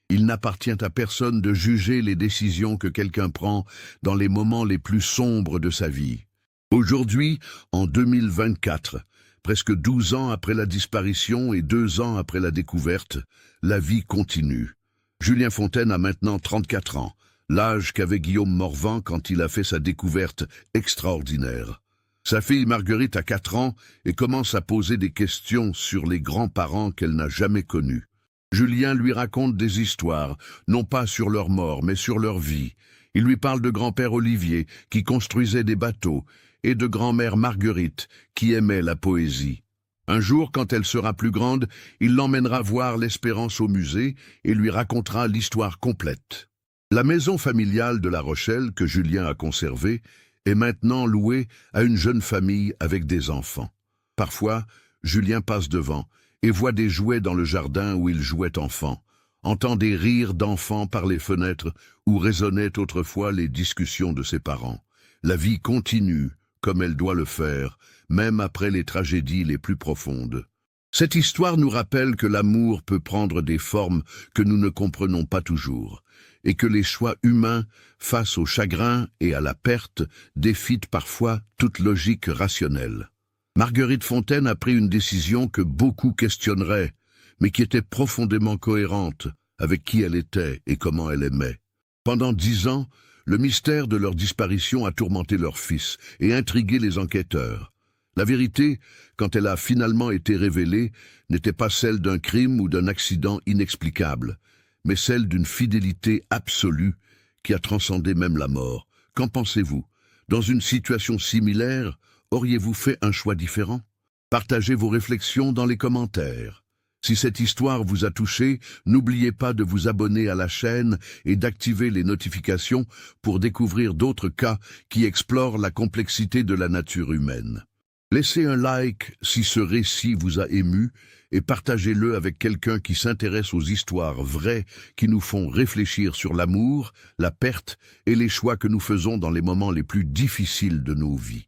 Il n'appartient à personne de juger les décisions que quelqu'un prend dans les moments les plus sombres de sa vie. Aujourd'hui, en 2024, presque 12 ans après la disparition et 2 ans après la découverte, la vie continue. Julien Fontaine a maintenant 34 ans, l'âge qu'avait Guillaume Morvan quand il a fait sa découverte extraordinaire. Sa fille Marguerite a 4 ans et commence à poser des questions sur les grands-parents qu'elle n'a jamais connus. Julien lui raconte des histoires, non pas sur leur mort, mais sur leur vie. Il lui parle de grand-père Olivier, qui construisait des bateaux, et de grand-mère Marguerite, qui aimait la poésie. Un jour, quand elle sera plus grande, il l'emmènera voir l'Espérance au musée et lui racontera l'histoire complète. La maison familiale de La Rochelle, que Julien a conservée, est maintenant louée à une jeune famille avec des enfants. Parfois, Julien passe devant et voit des jouets dans le jardin où il jouait enfant, entend des rires d'enfants par les fenêtres où résonnaient autrefois les discussions de ses parents. La vie continue, comme elle doit le faire, même après les tragédies les plus profondes. Cette histoire nous rappelle que l'amour peut prendre des formes que nous ne comprenons pas toujours, et que les choix humains, face au chagrin et à la perte, défient parfois toute logique rationnelle. Marguerite Fontaine a pris une décision que beaucoup questionneraient, mais qui était profondément cohérente avec qui elle était et comment elle aimait. Pendant 10 ans, le mystère de leur disparition a tourmenté leur fils et intrigué les enquêteurs. La vérité, quand elle a finalement été révélée, n'était pas celle d'un crime ou d'un accident inexplicable, mais celle d'une fidélité absolue qui a transcendé même la mort. Qu'en pensez-vous? Dans une situation similaire, auriez-vous fait un choix différent? Partagez vos réflexions dans les commentaires. Si cette histoire vous a touché, n'oubliez pas de vous abonner à la chaîne et d'activer les notifications pour découvrir d'autres cas qui explorent la complexité de la nature humaine. Laissez un like si ce récit vous a ému et partagez-le avec quelqu'un qui s'intéresse aux histoires vraies qui nous font réfléchir sur l'amour, la perte et les choix que nous faisons dans les moments les plus difficiles de nos vies.